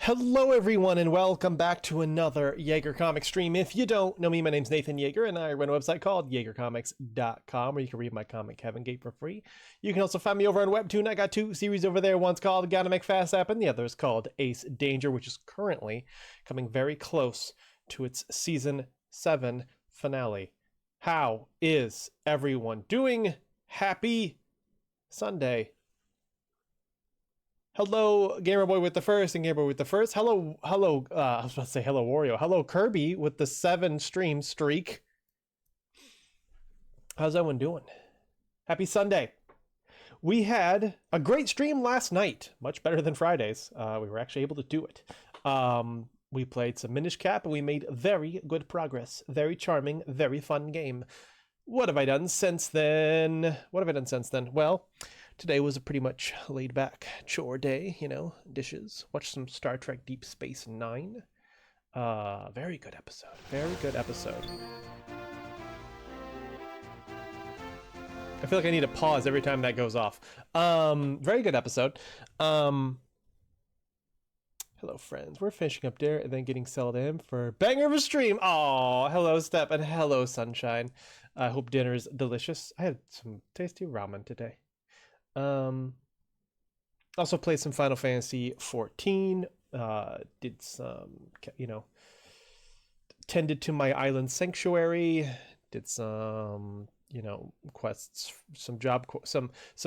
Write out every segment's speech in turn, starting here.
Hello everyone and welcome back to another Jaeger Comics stream. If you don't know me, my name's Nathan Jaeger and I run a website called JaegerComics.com where you can read my comic Heaven Gate for free. You can also find me over on Webtoon. I got two series over there. One's called Gotta Make Fast App and the other is called Ace Danger, which is currently coming very close to its season 7 finale. How is everyone doing? Happy Sunday. Hello, Gamerboy with the first and Gamerboy with the first. Hello, I was about to say hello, Wario. Hello, Kirby with the 7 stream streak. How's everyone doing? Happy Sunday. We had a great stream last night, much better than Fridays. We were actually able to do it. We played some Minish Cap and we made very good progress. Very charming, very fun game. What have I done since then? Well, today was a pretty much laid back chore day, you know, dishes. Watched some Star Trek Deep Space Nine. Very good episode. Very good episode. I feel like I need to pause every time that goes off. Very good episode. Hello, friends. We're finishing up there and then getting settled in for banger of a stream. Oh, hello, Step, and hello, Sunshine. I hope dinner is delicious. I had some tasty ramen today. Also played some Final Fantasy 14. Did some, tended to my island sanctuary. Did some, quests, some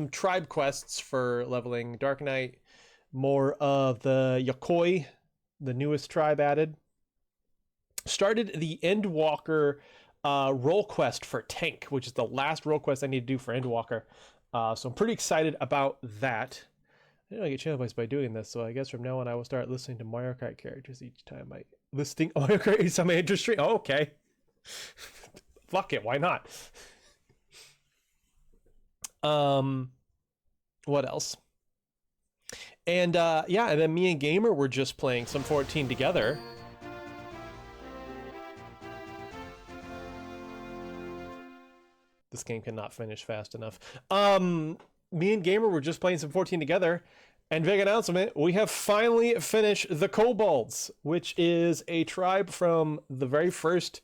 tribe quests for leveling Dark Knight. More of the Yokoi, the newest tribe added. Started the Endwalker role quest for Tank, which is the last role quest I need to do for Endwalker. So I'm pretty excited about that. I didn't get channel points by doing this, so I guess from now on I will start listening to Mario Kart characters each time I Mario Kart each time I enter stream. Oh, okay. Fuck it, why not? What else? And and then me and Gamer were just playing some 14 together. This game cannot finish fast enough. Me and Gamer were just playing some 14 together, and big announcement, we have finally finished the Kobolds, which is a tribe from the very first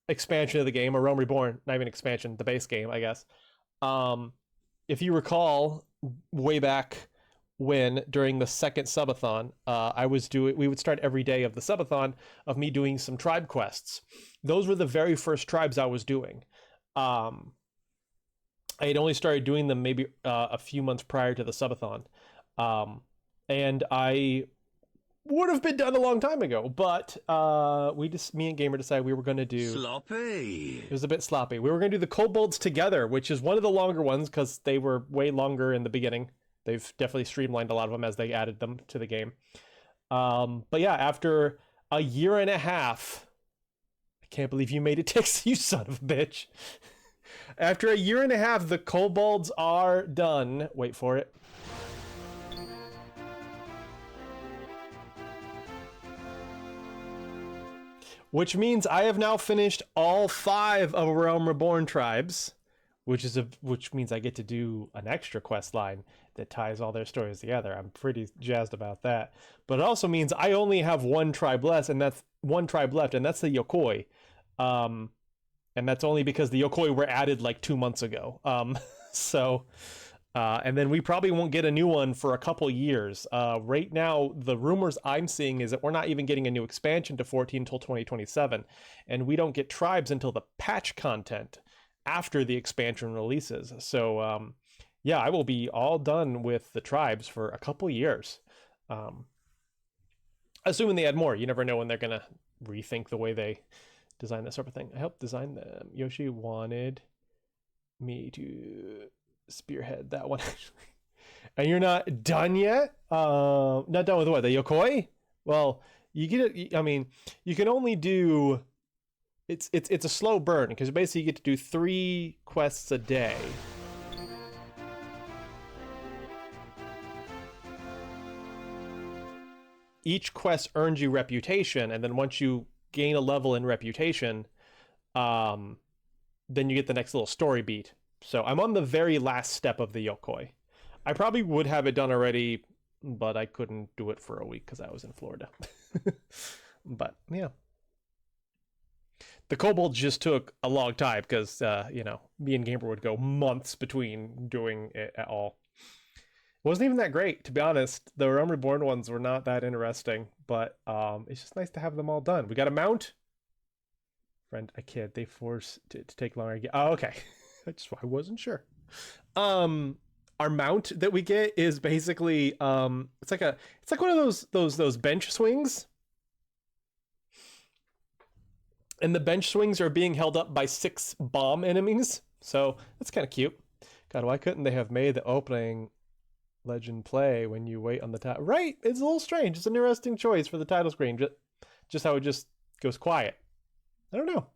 expansion of the game, or Realm Reborn, not even expansion, the base game, I guess. If you recall, way back when, during the second subathon, we would start every day of the subathon of me doing some tribe quests. Those were the very first tribes I was doing. I had only started doing them maybe a few months prior to the subathon. And I would have been done a long time ago, but me and Gamer decided we were going to do... Sloppy! It was a bit sloppy. We were going to do the Kobolds together, which is one of the longer ones because they were way longer in the beginning. They've definitely streamlined a lot of them as they added them to the game. But yeah, after a year and a half... I can't believe you made it, Tix, you son of a bitch. After a year and a half, the Kobolds are done. Wait for it. Which means I have now finished all 5 of Realm Reborn tribes, which means I get to do an extra quest line that ties all their stories together. I'm pretty jazzed about that. But it also means I only have one tribe left, and that's the Yokoi. And that's only because the Yokoi were added like 2 months ago. And then we probably won't get a new one for a couple years. Right now, the rumors I'm seeing is that we're not even getting a new expansion to 14 until 2027. And we don't get tribes until the patch content after the expansion releases. So, yeah, I will be all done with the tribes for a couple years. Um, Assuming they add more. You never know when they're gonna rethink the way they design that sort of thing. I helped design them. Yoshi wanted me to spearhead that one actually. And you're not done yet? Not done with what? The Yokoi? Well, you get it. I mean, you can only do. It's a slow burn because basically you get to do 3 quests a day. Each quest earns you reputation, and then once you gain a level in reputation, then you get the next little story beat. So I'm on the very last step of the Yokoi. I probably would have it done already, but I couldn't do it for a week because I was in Florida. But yeah. The Kobold just took a long time because, me and Gamer would go months between doing it at all. It wasn't even that great, to be honest. The Realm Reborn ones were not that interesting, but it's just nice to have them all done. We got a mount. Friend, I kid. They force to take longer. Oh, okay. I wasn't sure. Our mount that we get is basically it's like one of those bench swings. And the bench swings are being held up by 6 bomb enemies. So that's kind of cute. God, why couldn't they have made the opening legend play when you wait on the title? Right, it's a little strange. It's an interesting choice for the title screen. Just how it just goes quiet. I don't know.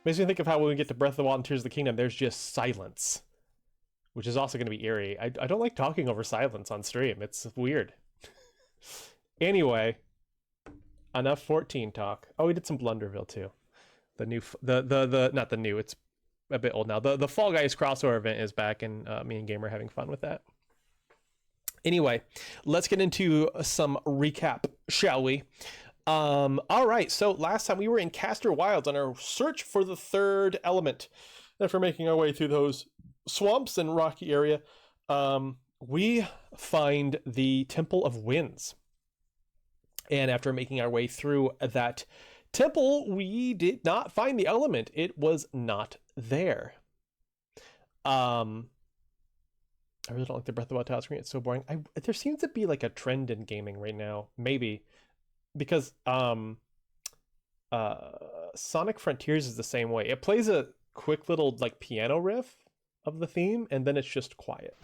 Makes me think of how when we get to Breath of the Wild and Tears of the Kingdom, there's just silence, which is also going to be eerie. I don't like talking over silence on stream. It's weird. Anyway, enough 14 talk. Oh, we did some Blunderville too. The new, not the new. It's a bit old now. The Fall Guys crossover event is back, and me and Gamer are having fun with that. Anyway, let's get into some recap, shall we? All right. So last time we were in Castor Wilds on our search for the 3rd element. After making our way through those swamps and rocky area, we find the Temple of Winds. And after making our way through that temple, we did not find the element. It was not there. I really don't like the Breath of the Wild title screen. It's so boring. There seems to be like a trend in gaming right now, maybe because Sonic Frontiers is the same way. It plays a quick little like piano riff of the theme, and then it's just quiet.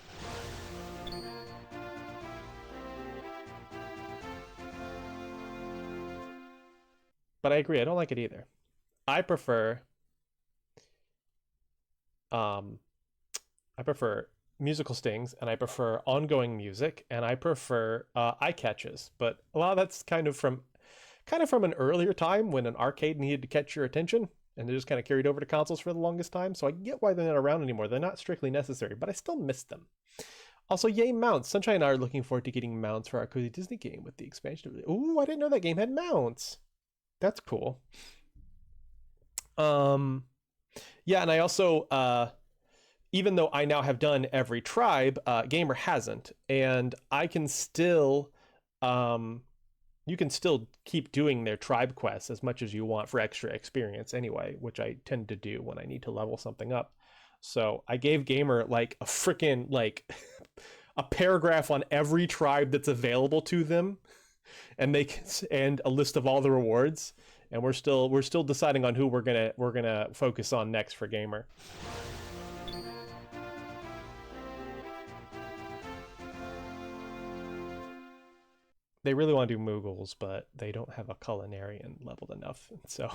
But I agree, I don't like it either. I prefer musical stings, and I prefer ongoing music, and I prefer eye catches. But a lot of that's kind of from an earlier time when an arcade needed to catch your attention, and they just kind of carried over to consoles for the longest time. So I get why they're not around anymore. They're not strictly necessary, but I still miss them. Also, yay mounts. Sunshine and I are looking forward to getting mounts for our Cozy Disney game with the expansion of it. Ooh, I didn't know that game had mounts. That's cool. Yeah, and I also even though I now have done every tribe, Gamer hasn't, and I can still you can still keep doing their tribe quests as much as you want for extra experience anyway, which I tend to do when I need to level something up. So I gave Gamer like a freaking like a paragraph on every tribe that's available to them, and and a list of all the rewards, and we're still deciding on who we're gonna focus on next for Gamer. They really want to do Moogles, but they don't have a culinarian leveled enough, so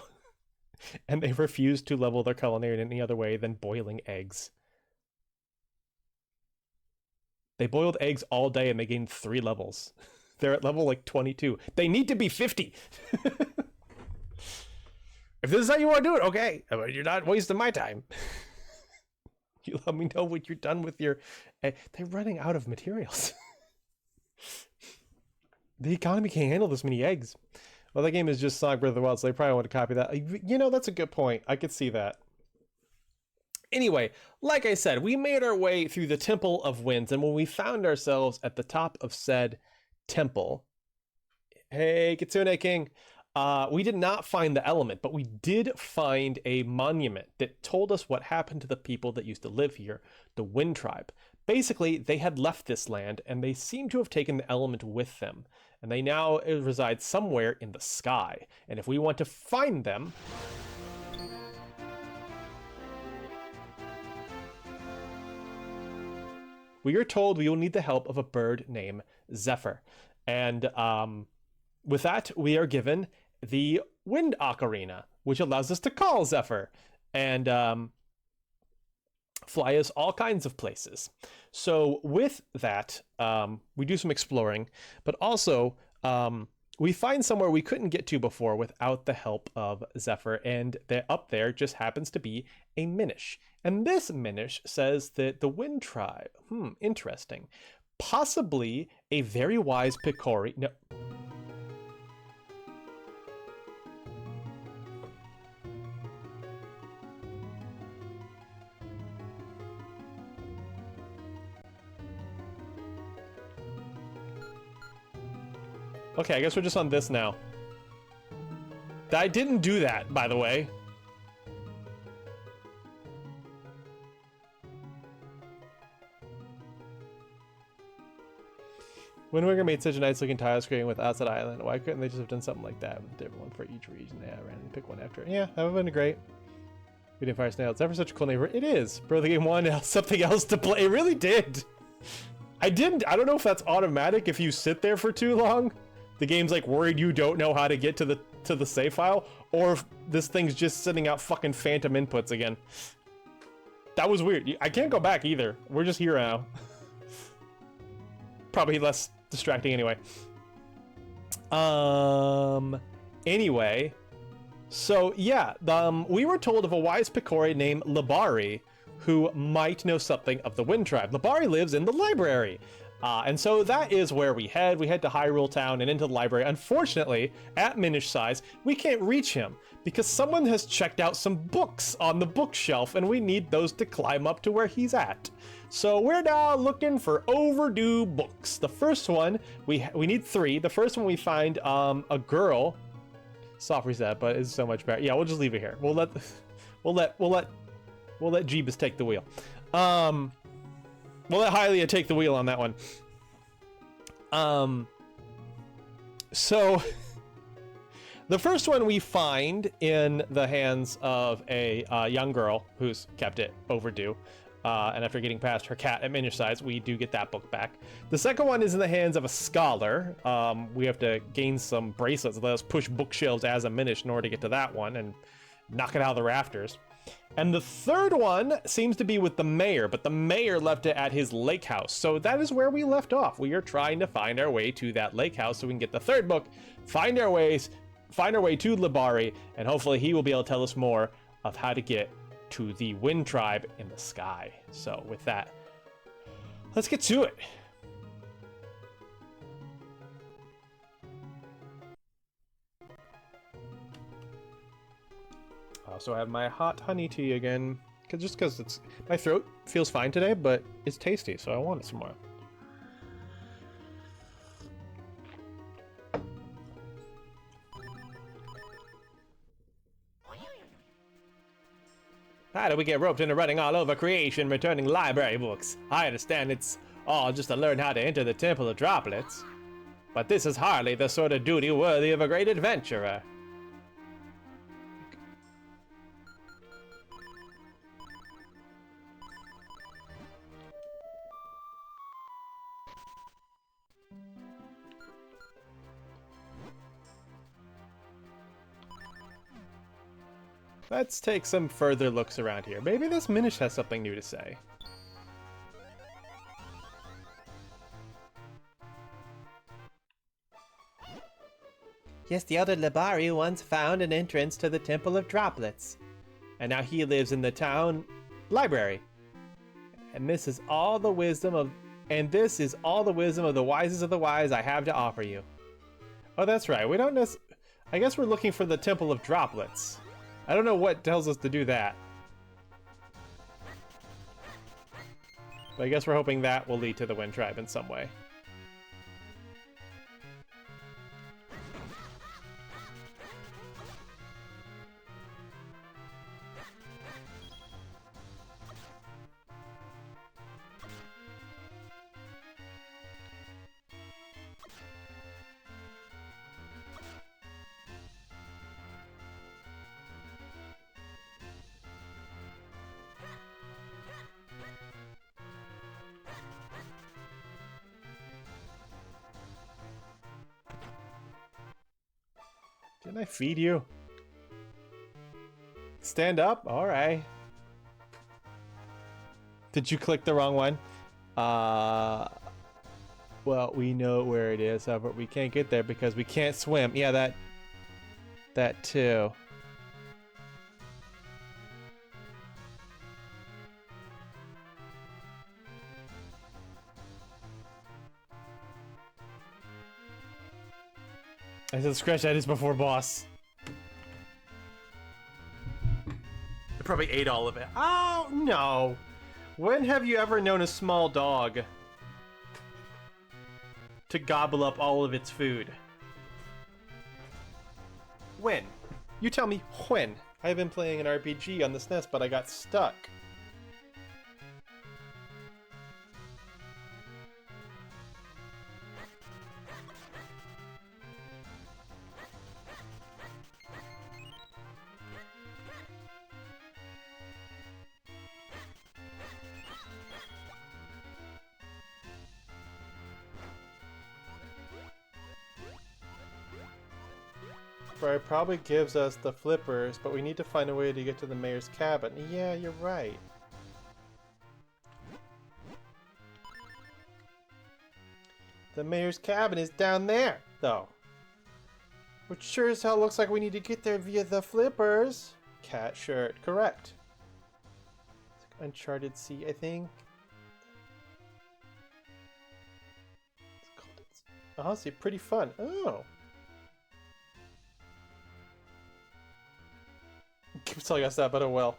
and they refuse to level their culinarian any other way than boiling eggs. They boiled eggs all day and they gained 3 levels. They're at level like 22. They need to be 50. If this is how you want to do it, okay. You're not wasting my time. You let me know when you're done with your... They're running out of materials. The economy can't handle this many eggs. Well, that game is just Sonic Breath of the Wild, so they probably want to copy that. You know, that's a good point. I could see that. Anyway, like I said, we made our way through the Temple of Winds, and when we found ourselves at the top of said temple... Hey, Kitsune King! We did not find the element, but we did find a monument that told us what happened to the people that used to live here, the Wind Tribe. Basically, they had left this land and they seem to have taken the element with them. And they now reside somewhere in the sky. And if we want to find them, we are told we will need the help of a bird named Zephyr. And with that, we are given the Wind Ocarina, which allows us to call Zephyr and fly us all kinds of places. So with that, we do some exploring, but also we find somewhere we couldn't get to before without the help of Zephyr, and up there just happens to be a Minish. And this Minish says that the Wind Tribe, interesting, possibly a very wise Picori. No. Okay, I guess we're just on this now. I didn't do that, by the way. Wind Waker made such a nice looking tile screen with Outside Island. Why couldn't they just have done something like that with a different one for each region? Yeah, randomly pick one after. Yeah, that would have been great. We didn't fire snails. Ever such a cool neighborhood. It is. Bro, the game wanted something else to play. It really did. I don't know if that's automatic if you sit there for too long. The game's like worried you don't know how to get to the save file, or if this thing's just sending out fucking phantom inputs again. That was weird. I can't go back either. We're just here now. Probably less distracting anyway. Anyway, so yeah, we were told of a wise Picori named Labari who might know something of the Wind Tribe. Labari lives in the library. And so that is where we head. We head to Hyrule Town and into the library. Unfortunately, at Minish size, we can't reach him because someone has checked out some books on the bookshelf and we need those to climb up to where he's at. So we're now looking for overdue books. The first one, we need 3. The first one we find a girl. Soft reset, but it's so much better. Yeah, we'll just leave it here. We'll let Jeebus take the wheel. We'll let Hylia take the wheel on that one. So the first one we find in the hands of a young girl who's kept it overdue. And after getting past her cat at Minish size, we do get that book back. The second one is in the hands of a scholar. We have to gain some bracelets that let us push bookshelves as a Minish in order to get to that one and knock it out of the rafters. And the third one seems to be with the mayor, but the mayor left it at his lake house. So that is where we left off. We are trying to find our way to that lake house so we can get the third book, find our way to Labari, and hopefully he will be able to tell us more of how to get to the Wind Tribe in the sky. So with that, let's get to it. So I have my hot honey tea again, just because it's my throat feels fine today, but it's tasty, so I want it some more. How do we get roped into running all over creation, returning library books? I understand it's all just to learn how to enter the Temple of Droplets, but this is hardly the sort of duty worthy of a great adventurer. Let's take some further looks around here. Maybe this Minish has something new to say. Yes, the elder Labari once found an entrance to the Temple of Droplets. And now he lives in the town library. And this is all the wisdom of the wisest of the wise I have to offer you. Oh, that's right. We don't I guess we're looking for the Temple of Droplets. I don't know what tells us to do that. But I guess we're hoping that will lead to the Wind Tribe in some way. Didn't I feed you? Stand up? Alright. Did you click the wrong one? Well, we know where it is, however, we can't get there because we can't swim. Yeah, that too. I said scratch that is before boss. I probably ate all of it. Oh, no. When have you ever known a small dog to gobble up all of its food? When? You tell me when. I've been playing an RPG on the SNES, but I got stuck. It probably gives us the flippers, but we need to find a way to get to the mayor's cabin. Yeah, you're right. The mayor's cabin is down there, though. Which sure as hell looks like we need to get there via the flippers. Cat shirt, correct. It's like Uncharted Sea, I think. It's called, honestly, pretty fun. Oh. Keeps telling us that, but oh well.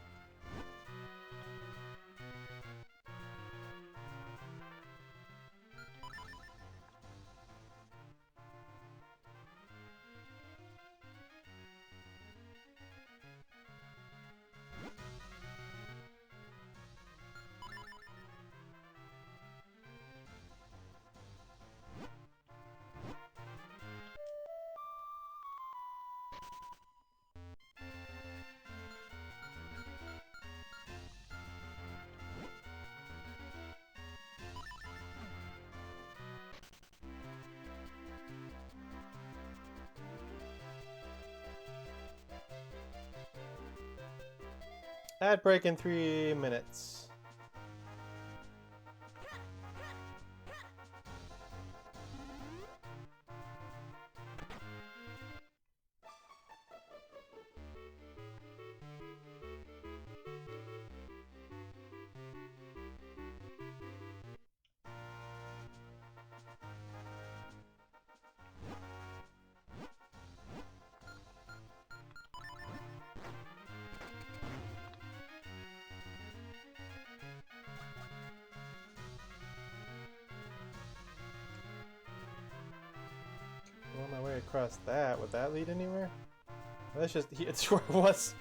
Ad break in 3 minutes. On my way across that, would that lead anywhere? That's just, it's where it was.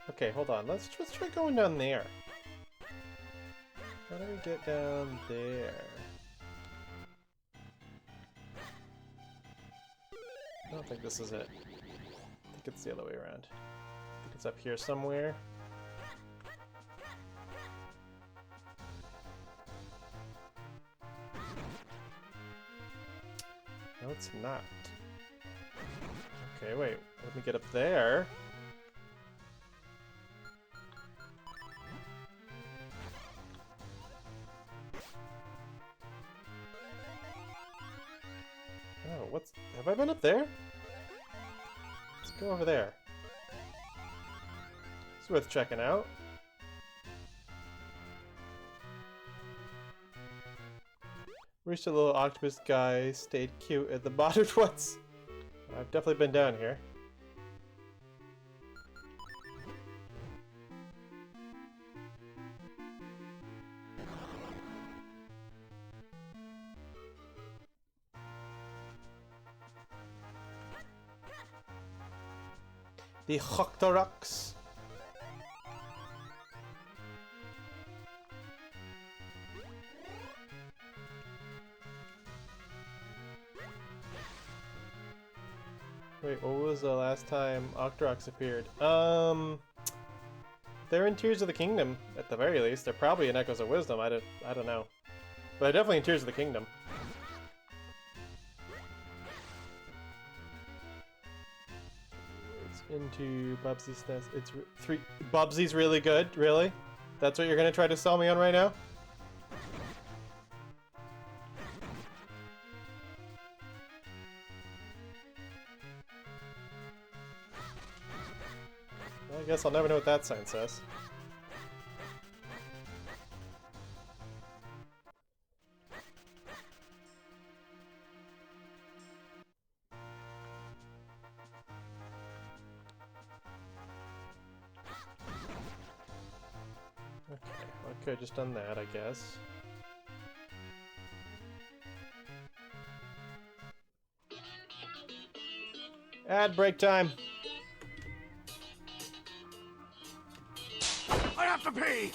Okay, hold on, let's try going down there. How do we get down there? I don't think this is it. I think it's the other way around. I think it's up here somewhere. No, it's not. Okay, wait. Let me get up there. Oh, what's... Have I been up there? Let's go over there. It's worth checking out. Wish the little octopus guy stayed cute at the bottom once. I've definitely been down here. The Hoctorox. Wait, what was the last time Octorox appeared? They're in Tears of the Kingdom, at the very least. They're probably in Echoes of Wisdom, I don't know. But they're definitely in Tears of the Kingdom. into Bubsy's nest. It's three. Bubsy's really good. Really? That's what you're gonna try to sell me on right now? Well, I guess I'll never know what that sign says. Okay, I just done that, I guess. Ad break time. I have to pee!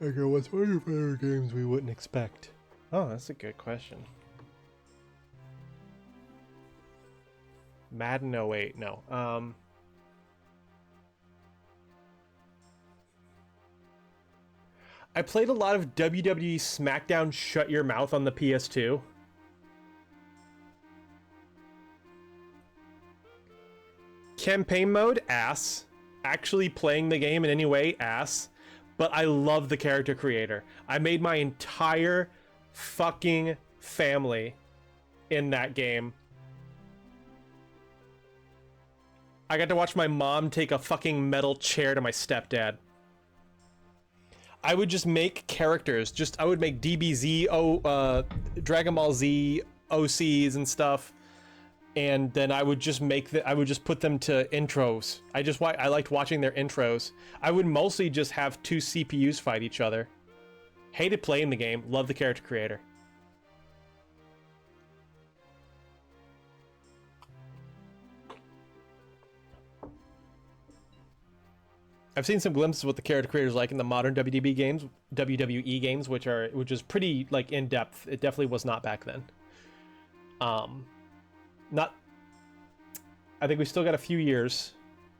Okay, what's one of your favorite games we wouldn't expect? Oh, that's a good question. Madden 08, no. I played a lot of WWE SmackDown Shut Your Mouth on the PS2. Campaign mode, ass. Actually playing the game in any way, ass. But I love the character creator. I made my entire fucking family in that game. I got to watch my mom take a fucking metal chair to my stepdad. I would just make characters. I would make DBZ, Dragon Ball Z OCs and stuff. And then I would just put them to intros. I liked watching their intros. I would mostly just have two CPUs fight each other. Hated playing the game, love the character creator. I've seen some glimpses of what the character creators like in the modern WWE games, which is pretty like in depth. It definitely was not back then. I think we still got a few years.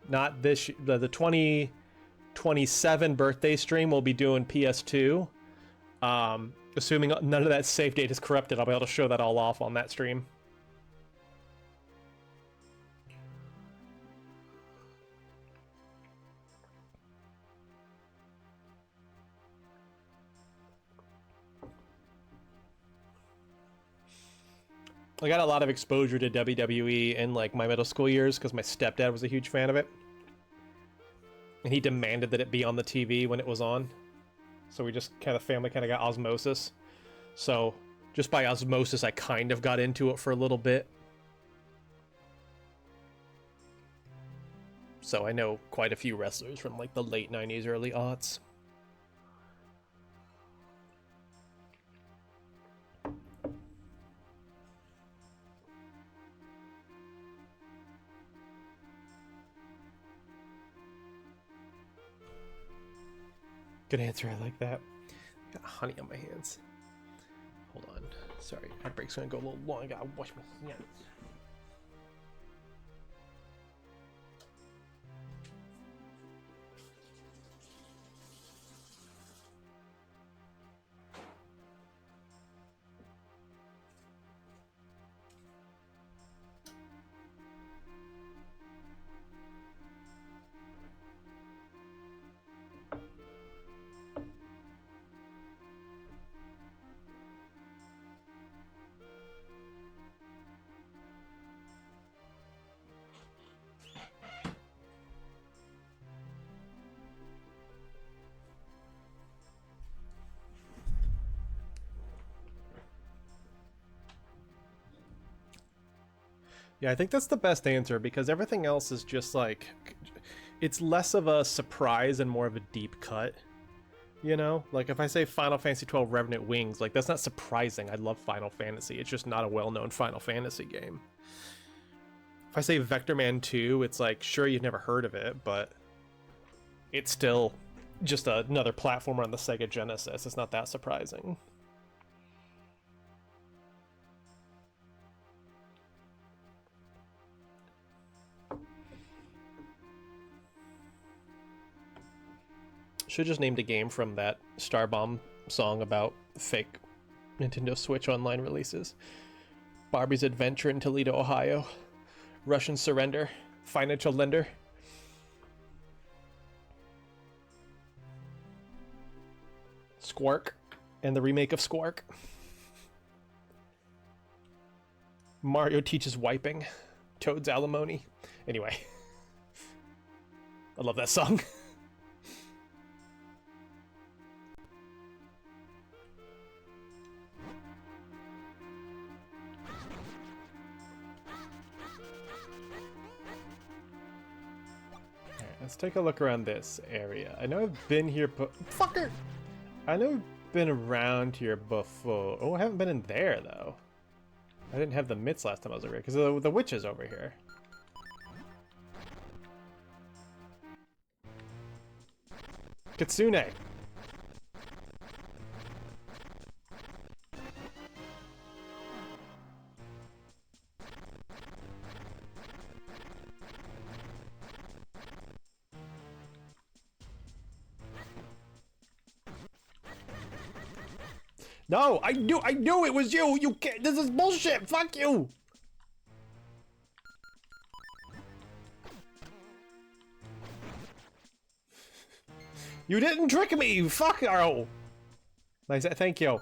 Not this, the 2027 birthday stream we'll be doing PS2. Assuming none of that save data is corrupted, I'll be able to show that all off on that stream. I got a lot of exposure to WWE in like my middle school years because my stepdad was a huge fan of it. And he demanded that it be on the TV when it was on. So we just family kind of got osmosis. So just by osmosis, I kind of got into it for a little bit. So I know quite a few wrestlers from like the late 90s, early aughts. Good answer, I like that. Got honey on my hands. Hold on. Sorry, my break's gonna go a little long. I gotta wash my hands. Yeah, I think that's the best answer because everything else is just like, it's less of a surprise and more of a deep cut. You know, like if I say Final Fantasy XII Revenant Wings, like that's not surprising. I love Final Fantasy. It's just not a well-known Final Fantasy game. If I say Vector Man 2, it's like, sure, you've never heard of it, but it's still just another platformer on the Sega Genesis. It's not that surprising. Should just named a game from that Starbomb song about fake Nintendo Switch online releases. Barbie's Adventure in Toledo, Ohio. Russian Surrender. Financial Lender. Squark. And the remake of Squark. Mario Teaches Wiping. Toad's Alimony. Anyway. I love that song. Let's take a look around this area. I know I've been here, fucker! I know I've been around here before. Oh, I haven't been in there, though. I didn't have the mitts last time I was over here, because the witch is over here. Kitsune! No, I knew it was you. You can't. This is bullshit. Fuck you. You didn't trick me. Fuck you. Nice. Thank you.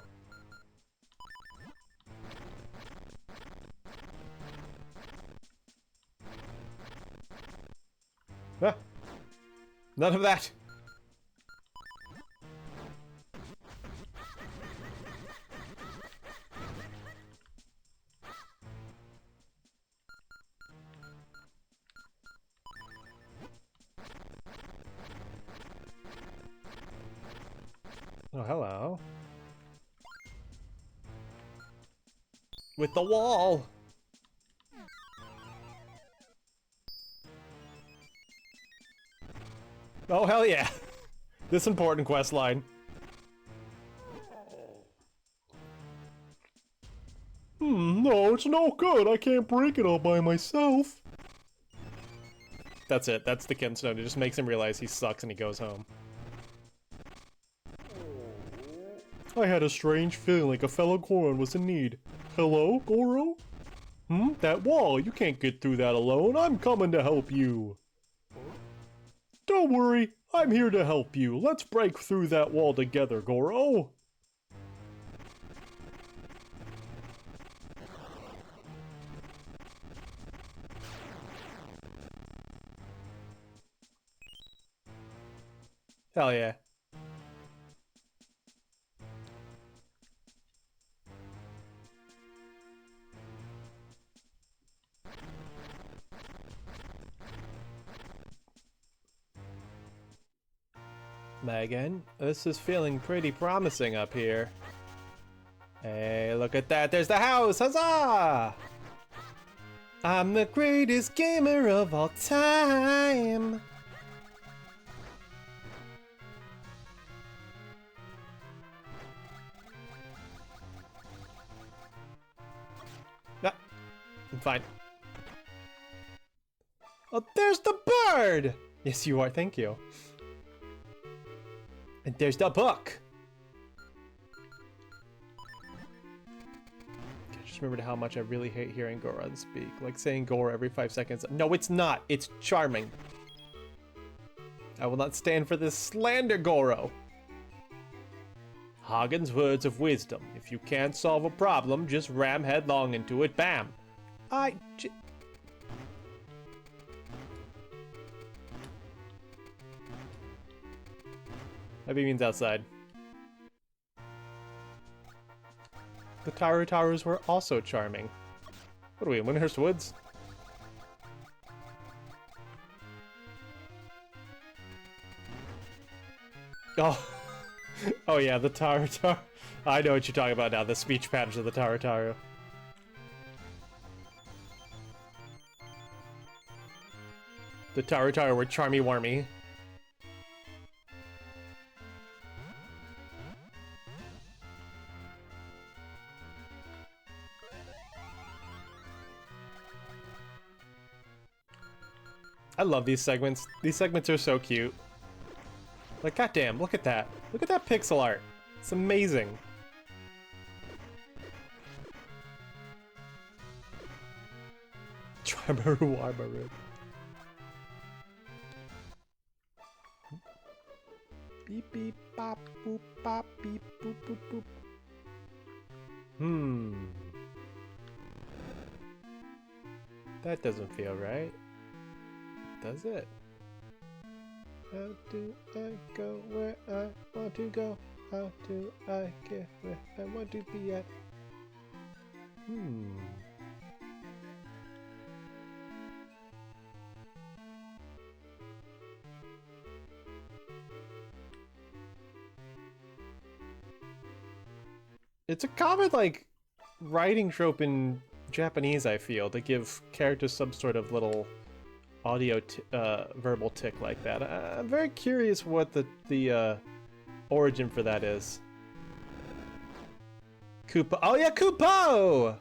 Ah, none of that. Oh, hello. With the wall. Oh, hell yeah. This important quest line. No, it's no good. I can't break it all by myself. That's it. That's the Kinstone. It just makes him realize he sucks and he goes home. I had a strange feeling like a fellow Goron was in need. Hello, Goro? That wall. You can't get through that alone. I'm coming to help you. Don't worry. I'm here to help you. Let's break through that wall together, Goro. Hell yeah. Megan, this is feeling pretty promising up here. Hey, look at that. There's the house. Huzzah! I'm the greatest gamer of all time. Ah, I'm fine. Oh, there's the bird! Yes, you are. Thank you. And there's the book. I just remembered how much I really hate hearing Goron speak. Like saying Goro every 5 seconds. No, it's not. It's charming. I will not stand for this slander, Goro. Hagen's words of wisdom. If you can't solve a problem, just ram headlong into it. Bam. Maybe means outside. The Taru Tarus were also charming. What are we in Windhurst Woods? Oh, oh yeah, the Tarataru. I know what you're talking about now. The speech patterns of the Tarataru. The Tarataru were charmy warmy. I love these segments. These segments are so cute. Like, goddamn, look at that. Look at that pixel art. It's amazing. Trimaru Warmaru. Beep beep bop boop bop beep boop boop boop. That doesn't feel right. Does it? How do I go where I want to go? How do I get where I want to be at? It's a common, like, writing trope in Japanese, I feel, to give characters some sort of little audio verbal tick like that. I'm very curious what the origin for that is. Kupo. Oh yeah, Kupo!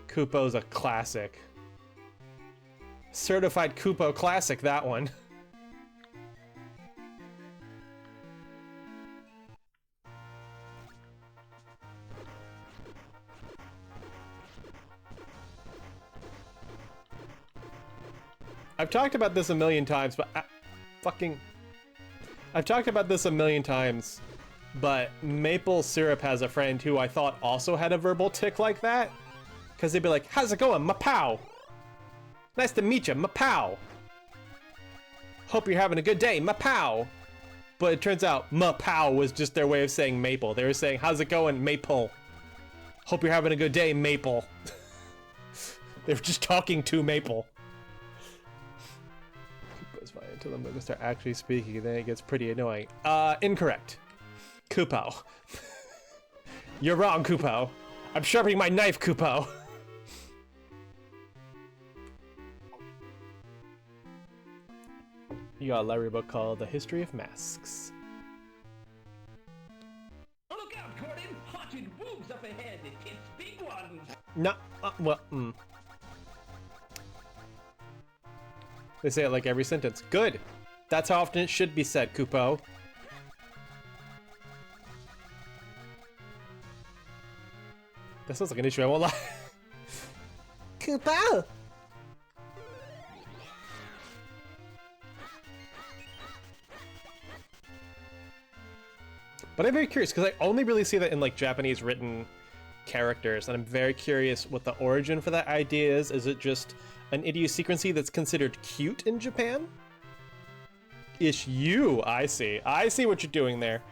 Kupo's a classic. Certified Kupo classic, that one. I've talked about this a million times, but I've talked about this a million times, but maple syrup has a friend who I thought also had a verbal tick like that. Because they'd be like, how's it going, Mapow? Nice to meet you, Mapow. Hope you're having a good day, Mapow. But it turns out Mapow was just their way of saying maple. They were saying, how's it going, Maple? Hope you're having a good day, Maple. They were just talking to Maple. Until the movie start actually speaking, then it gets pretty annoying. Incorrect. Kupo. You're wrong, Kupo. I'm sharpening my knife, Kupo. You got a library book called The History of Masks. Look out, Gordon! Haunted boobs up ahead! It's big ones! No, well, They say it like every sentence. Good! That's how often it should be said, Kupo. That sounds like an issue, I won't lie. Kupo! But I'm very curious, because I only really see that in like Japanese written characters, and I'm very curious what the origin for that idea is. Is it just an idiosyncrasy that's considered cute in Japan? Ish you, I see. I see what you're doing there.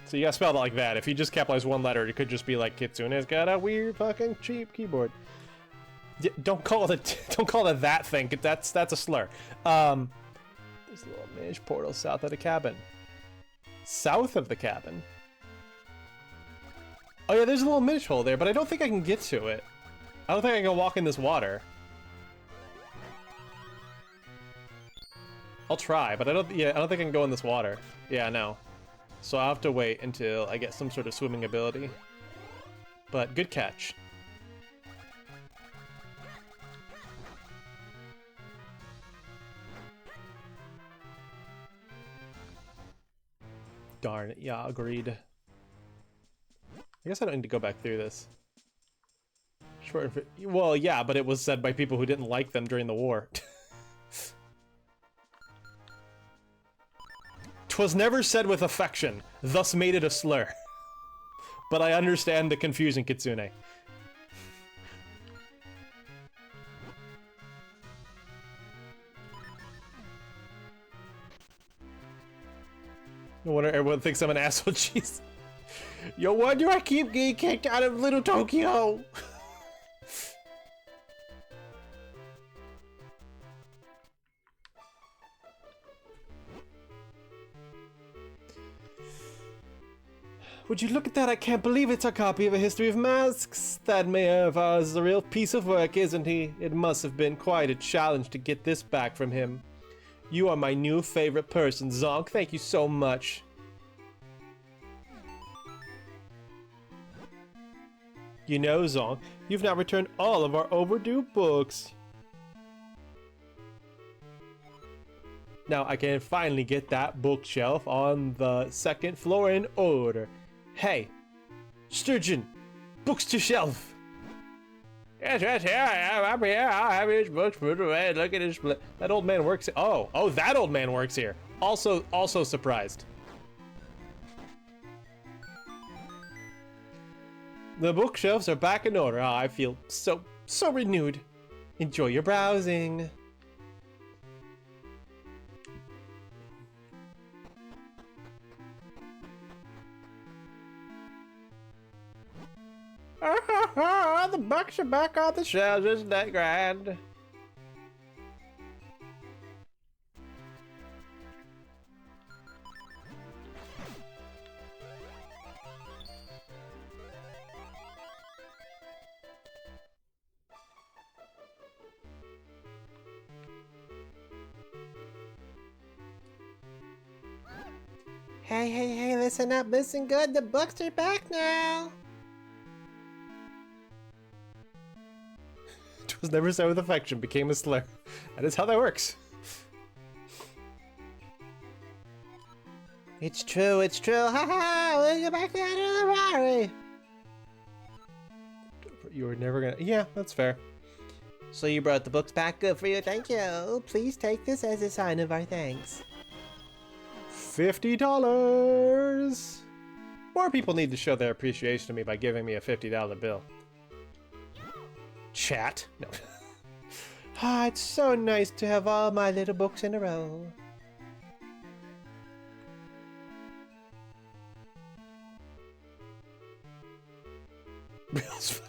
So you gotta spell it like that. If you just capitalize one letter, it could just be like Kitsune's got a weird fucking cheap keyboard. Don't call it that thing. That's a slur. There's a little Minish portal south of the cabin. South of the cabin? Oh yeah, there's a little Minish hole there, but I don't think I can get to it. I don't think I can walk in this water. I'll try, but I don't think I can go in this water. Yeah, no. So I'll have to wait until I get some sort of swimming ability. But good catch. Darn it, yeah, agreed. I guess I don't need to go back through this. Well, yeah, but it was said by people who didn't like them during the war. 'Twas never said with affection, thus made it a slur. But I understand the confusion, Kitsune. No wonder everyone thinks I'm an asshole, jeez. No wonder I keep getting kicked out of Little Tokyo! Would you look at that? I can't believe it's a copy of A History of Masks. That mayor of ours is a real piece of work, isn't he? It must have been quite a challenge to get this back from him. You are my new favorite person, Zonk. Thank you so much. You know, Zonk, you've now returned all of our overdue books. Now I can finally get that bookshelf on the second floor in order. Hey, Sturgeon, books to shelf. Yes, here I am. I'm here. I'll have his books put away. Look at his. That old man works. Oh, that old man works here. Also surprised. The bookshelves are back in order. I feel so renewed. Enjoy your browsing. The books are back on the shelves. Isn't that grand? Hey, listen up, listen good. The books are back now. It was never said with affection, became a slur. That is how that works. It's true. Haha, we'll get back down to the library. You were never gonna. Yeah, that's fair. So you brought the books back. Good for you. Thank you. Please take this as a sign of our thanks. $50. More people need to show their appreciation to me by giving me a $50 bill. Chat. No. It's so nice to have all my little books in a row. Real as fuck.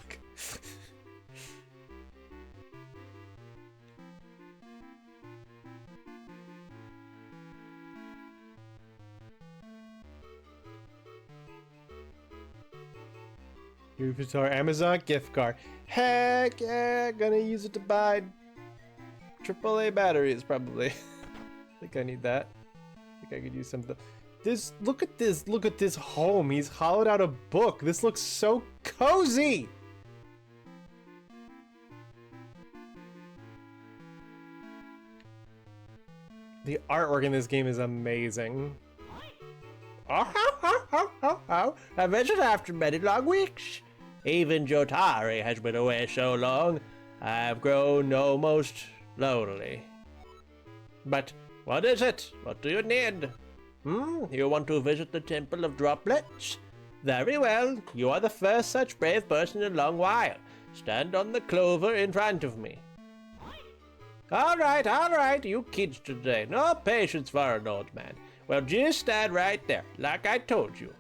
Use our Amazon gift card. Heck yeah, gonna use it to buy AAA batteries probably. I think I need that. I think I could use something. Look at this home. He's hollowed out a book. This looks so cozy. The artwork in this game is amazing. I ventured after many long weeks. Even Jotari has been away so long, I've grown almost lonely. But what is it? What do you need? You want to visit the Temple of Droplets? Very well, you are the first such brave person in a long while. Stand on the clover in front of me. All right, you kids today. No patience for an old man. Well, just stand right there, like I told you.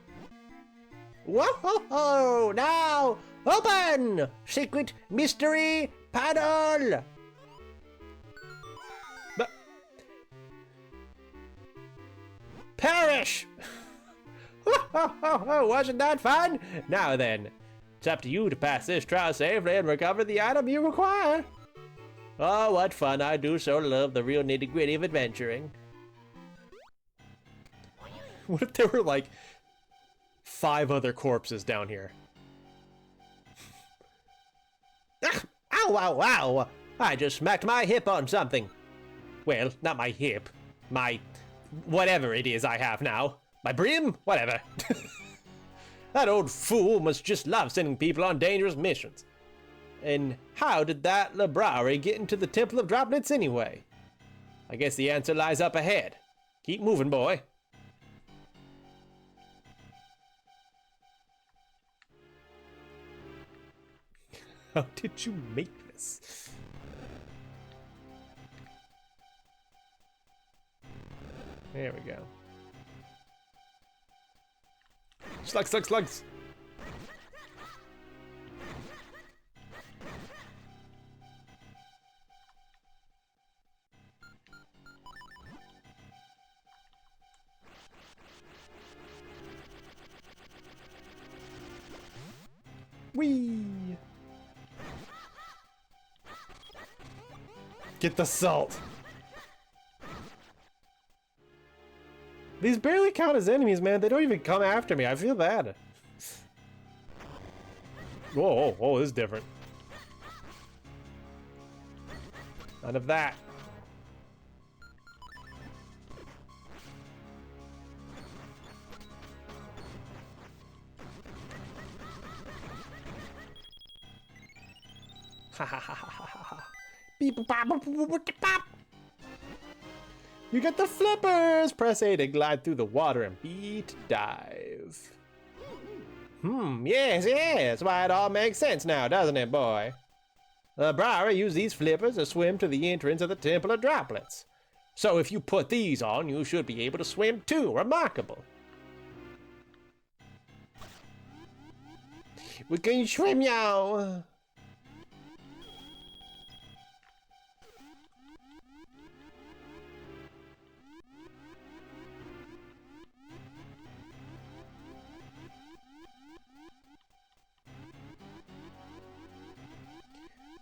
Whoa! Now, open! Secret mystery panel! Perish! Wasn't that fun? Now then, it's up to you to pass this trial safely and recover the item you require. Oh, what fun. I do so love the real nitty-gritty of adventuring. What if there were, like, 5 other corpses down here? Ow! I just smacked my hip on something. Well, not my hip. My... whatever it is I have now. My brim? Whatever. That old fool must just love sending people on dangerous missions. And how did that library get into the Temple of Droplets anyway? I guess the answer lies up ahead. Keep moving, boy. How did you make this? There we go. Slugs! Whee! Get the salt. These barely count as enemies, man. They don't even come after me. I feel bad. Whoa, whoa, this is different. None of that. Ha ha ha ha ha ha. Beep bop bop bop bop. You get the flippers! Press A to glide through the water and B to dive. Yes, yes. Why, it all makes sense now, doesn't it, boy? Briar used these flippers to swim to the entrance of the Temple of Droplets. So if you put these on, you should be able to swim too. Remarkable. We can swim, y'all.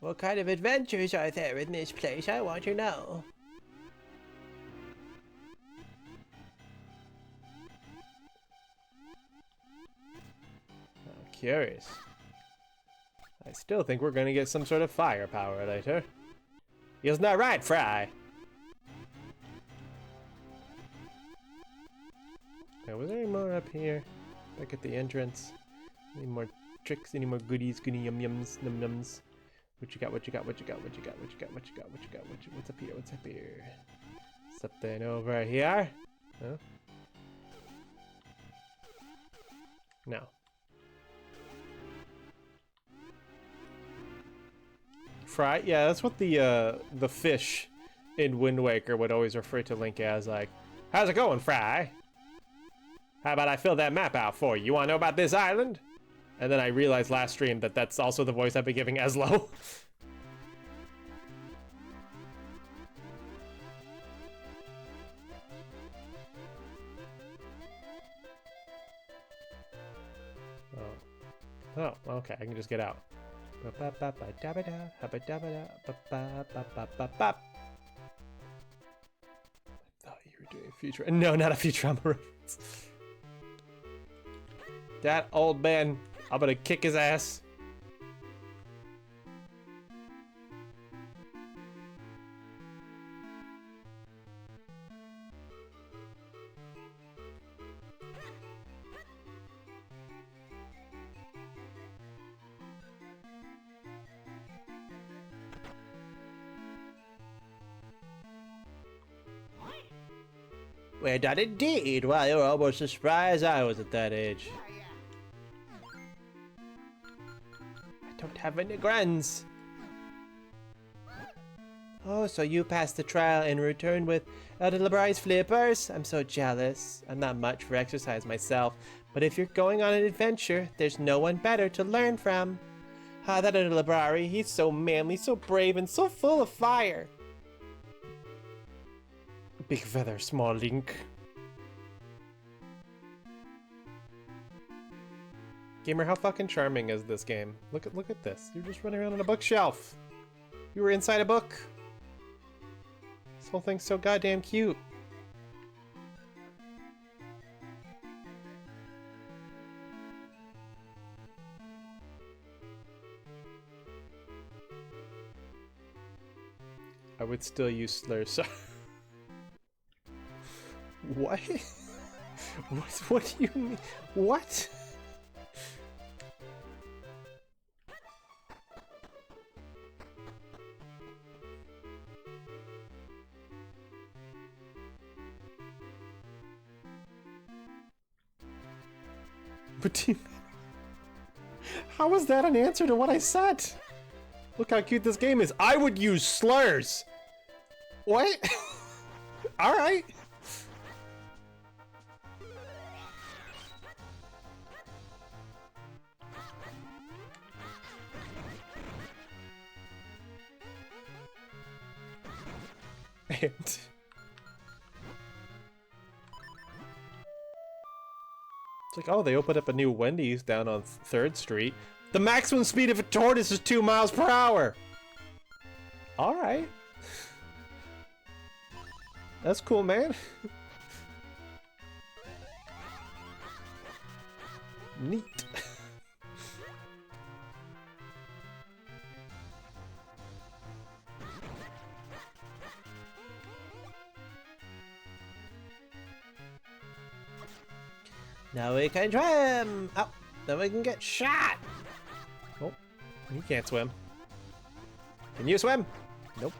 What kind of adventures are there in this place? I want to know. I'm curious. I still think we're gonna get some sort of firepower later. Isn't that right, Fry? Okay, was there any more up here? Back at the entrance. Any more tricks? Any more goodies? Goody yum yums, num nums. What you got? What you got? What you got? What you got? What you got? What you got? What you got? What's up here? What's up here? Something over here? Huh? No. Fry? Yeah, that's what the fish in Wind Waker would always refer to Link as. Like, how's it going, Fry? How about I fill that map out for you? You want to know about this island? And then I realized last stream that that's also the voice I've been giving Eslo. Oh, okay, I can just get out. I thought you were doing future. No, not a Futurama reference. That old man, I'm gonna kick his ass. Well done indeed. Wow, you're almost as spry as I was at that age. I don't have any grunts. Oh, so you passed the trial and returned with Elder Labrai's flippers? I'm so jealous. I'm not much for exercise myself, but if you're going on an adventure, there's no one better to learn from. Ah, that Elder Labrai, he's so manly, so brave, and so full of fire. Big feather, small Link. Gamer, how fucking charming is this game? Look at this. You're just running around on a bookshelf. You were inside a book. This whole thing's so goddamn cute. I would still use slurs. What? What do you mean? What? What do you mean? How is that an answer to what I said? Look how cute this game is. I would use slurs. What? All right. And it's like, oh, they opened up a new Wendy's down on 3rd Street. The maximum speed of a tortoise is 2 miles per hour. All right. That's cool, man. Neat. Now we can swim! Oh, then we can get shot! Oh, you can't swim. Can you swim? Nope.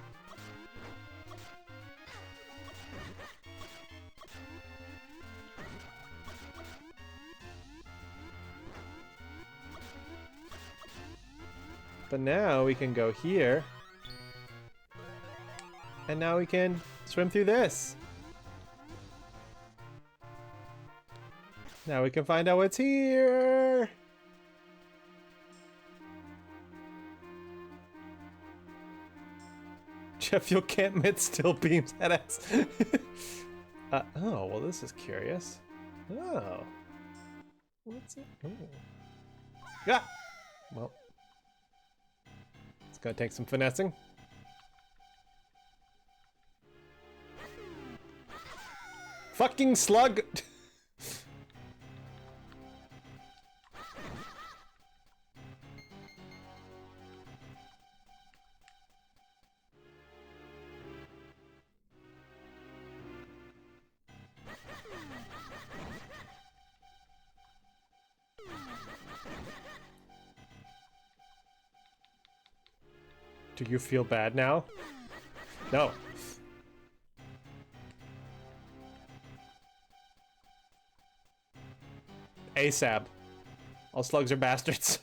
But now we can go here. And now we can swim through this. Now we can find out what's here. Jet fuel can't emit still beams at us. Oh, well, this is curious. Oh. What's it? Oh. Yeah. Well. It's gonna take some finessing. Fucking slug! Do you feel bad now? No. ASAP. All slugs are bastards.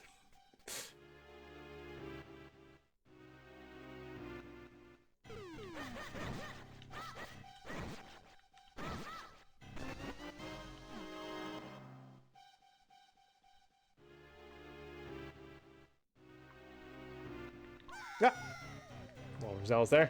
Yeah. More results there.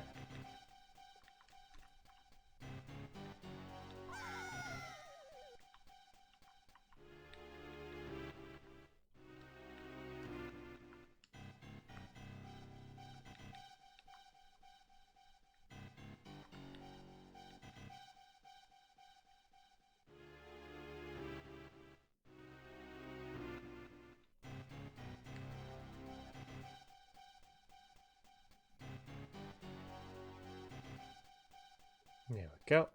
There we go.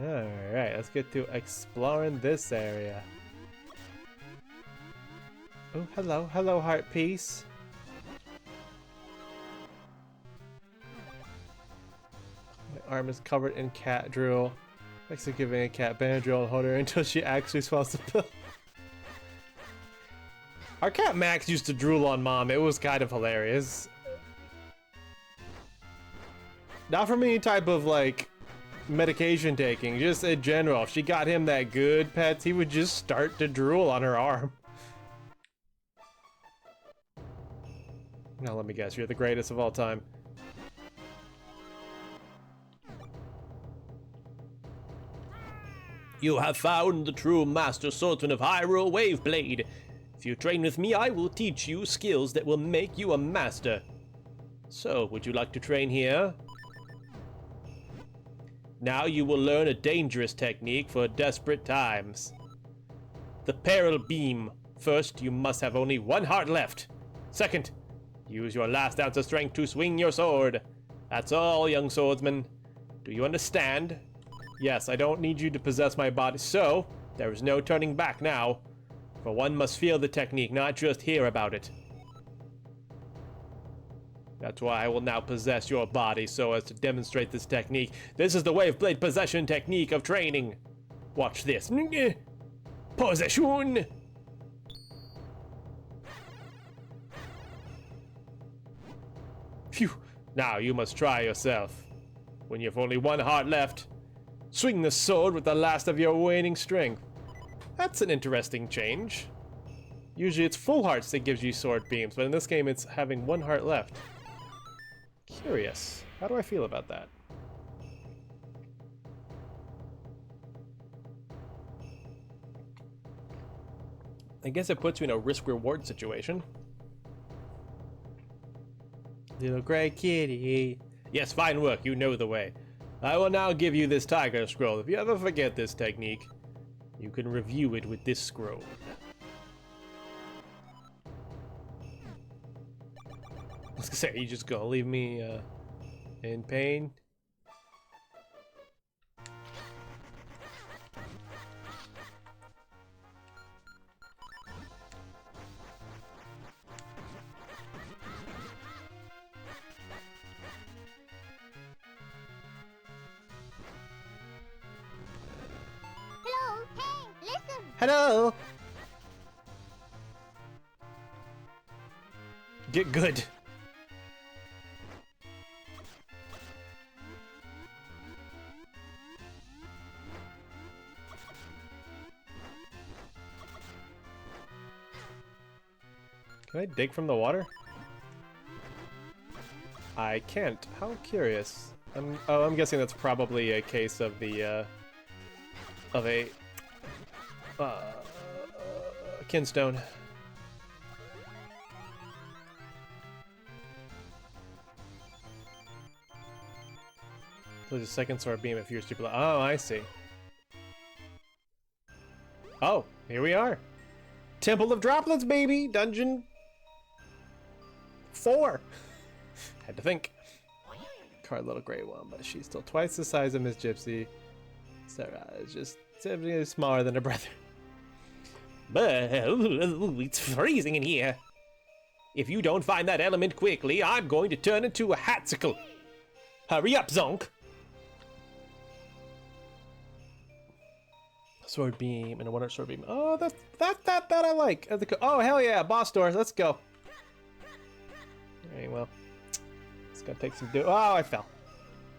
Alright, let's get to exploring this area. Oh, hello, hello, heart piece. My arm is covered in cat drool. Thanks for giving a cat Benadryl and hold her until she actually swallows the pill. Our cat Max used to drool on Mom. It was kind of hilarious. Not from any type of like medication taking, just in general. If she got him that good pets, he would just start to drool on her arm. Now let me guess, you're the greatest of all time. You have found the true master swordsman of Hyrule Waveblade. If you train with me, I will teach you skills that will make you a master. So, would you like to train here? Now you will learn a dangerous technique for desperate times. The Peril Beam. First, you must have only one heart left. Second, use your last ounce of strength to swing your sword. That's all, young swordsman. Do you understand? Yes, I don't need you to possess my body, so there is no turning back now. For one must feel the technique, not just hear about it. That's why I will now possess your body so as to demonstrate this technique. This is the Waveblade possession technique of training. Watch this. Possession! Phew. Now you must try yourself. When you have only one heart left, Swing the sword with the last of your waning strength. That's an interesting change. Usually it's full hearts that gives you sword beams, but in this game it's having 1 heart left. Curious. How do I feel about that? I guess it puts you in a risk-reward situation. Little gray kitty. Yes, fine work. You know the way. I will now give you this tiger scroll. If you ever forget this technique, you can review it with this scroll. I was gonna say, are you just gonna leave me in pain? Hello, hey, listen. Hello! Get good. Can I dig from the water? I can't. How curious. I'm guessing that's probably a case of the, of a, kinstone. So there's a second sword beam if you're super low. Oh, I see. Oh, here we are. Temple of Droplets, baby! Dungeon 4. Had to think. Card little gray one, but she's still twice the size of Miss Gypsy. Sarah is just significantly smaller than her brother. But it's freezing in here. If you don't find that element quickly, I'm going to turn into a hatsicle. Hurry up, Zonk! Sword beam and a 1-heart sword beam. Oh, that I like. Oh, hell yeah, boss doors. Let's go. Alright, well. It's gonna take some Oh, I fell.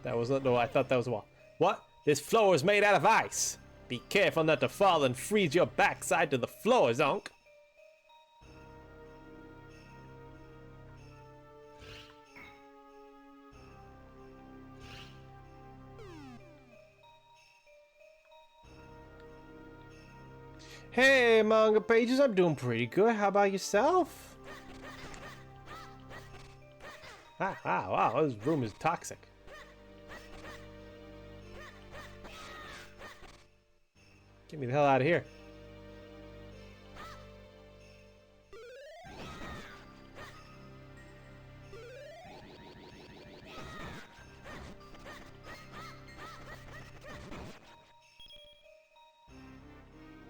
That was no, I thought that was a wall. What? This floor is made out of ice. Be careful not to fall and freeze your backside to the floor, Zonk. Hey, Manga Pages, I'm doing pretty good. How about yourself? Wow, this room is toxic. Get me the hell out of here.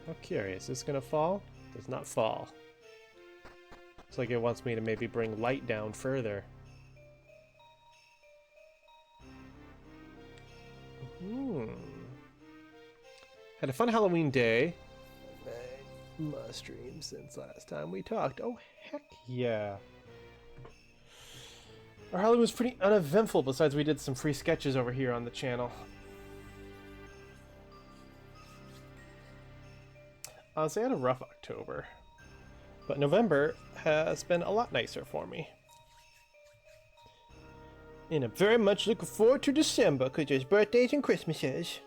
How curious. Is this gonna fall? Does not fall. Looks like it wants me to maybe bring light down further. Had a fun Halloween day. Must stream since last time we talked. Oh, heck yeah. Our Halloween was pretty uneventful, besides we did some free sketches over here on the channel. Honestly, I had a rough October. But November has been a lot nicer for me. And I'm very much looking forward to December, because there's birthdays and Christmases.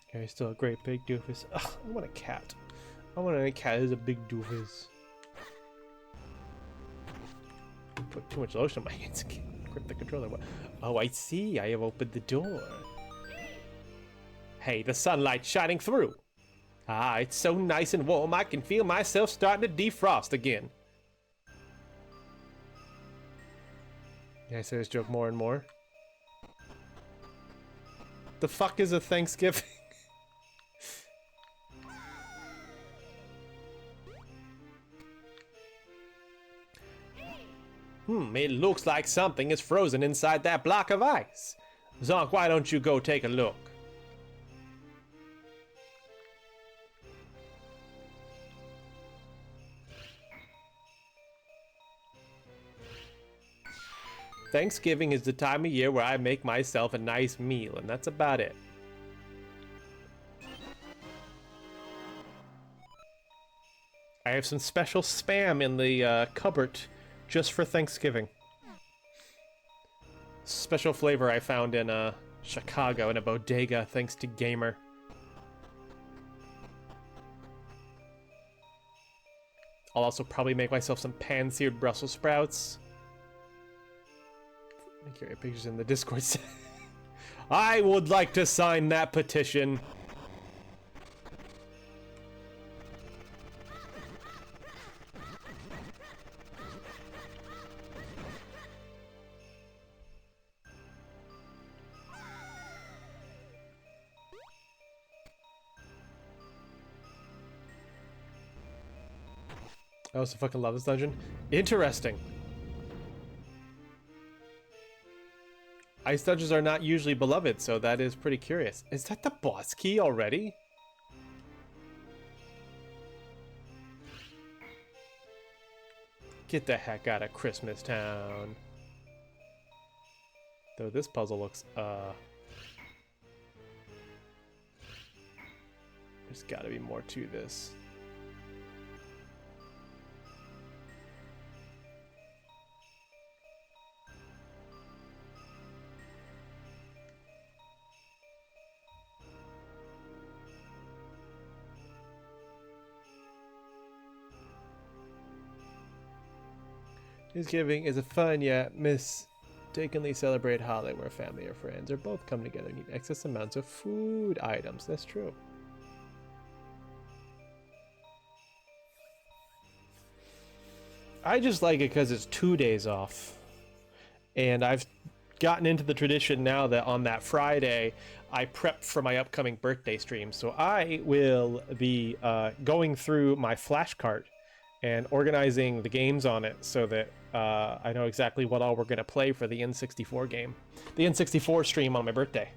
Okay, still a great big doofus. Ugh, I want a cat. I want a cat who's a big doofus. Put too much lotion on my hands. Grip the controller. Oh, I see. I have opened the door. Hey, the sunlight's shining through. Ah, it's so nice and warm, I can feel myself starting to defrost again. Yeah, I say this joke more and more. The fuck is a Thanksgiving? It looks like something is frozen inside that block of ice. Zonk, why don't you go take a look? Thanksgiving is the time of year where I make myself a nice meal, and that's about it. I have some special spam in the cupboard just for Thanksgiving. Special flavor I found in Chicago in a bodega thanks to Gamer. I'll also probably make myself some pan-seared Brussels sprouts. Make your pictures in the Discord. I would like to sign that petition. I also fucking love this dungeon. Interesting. Ice dungeons are not usually beloved, so that is pretty curious. Is that the boss key already? Get the heck out of Christmas Town. Though this puzzle looks, there's gotta be more to this. Thanksgiving is a fun yet mistakenly celebrate holiday where family or friends or both come together and eat excess amounts of food items. That's true. I just like it because it's 2 days off. And I've gotten into the tradition now that on that Friday, I prep for my upcoming birthday stream. So I will be going through my flash cart and organizing the games on it so that I know exactly what all we're going to play for the N64 game. The N64 stream on my birthday.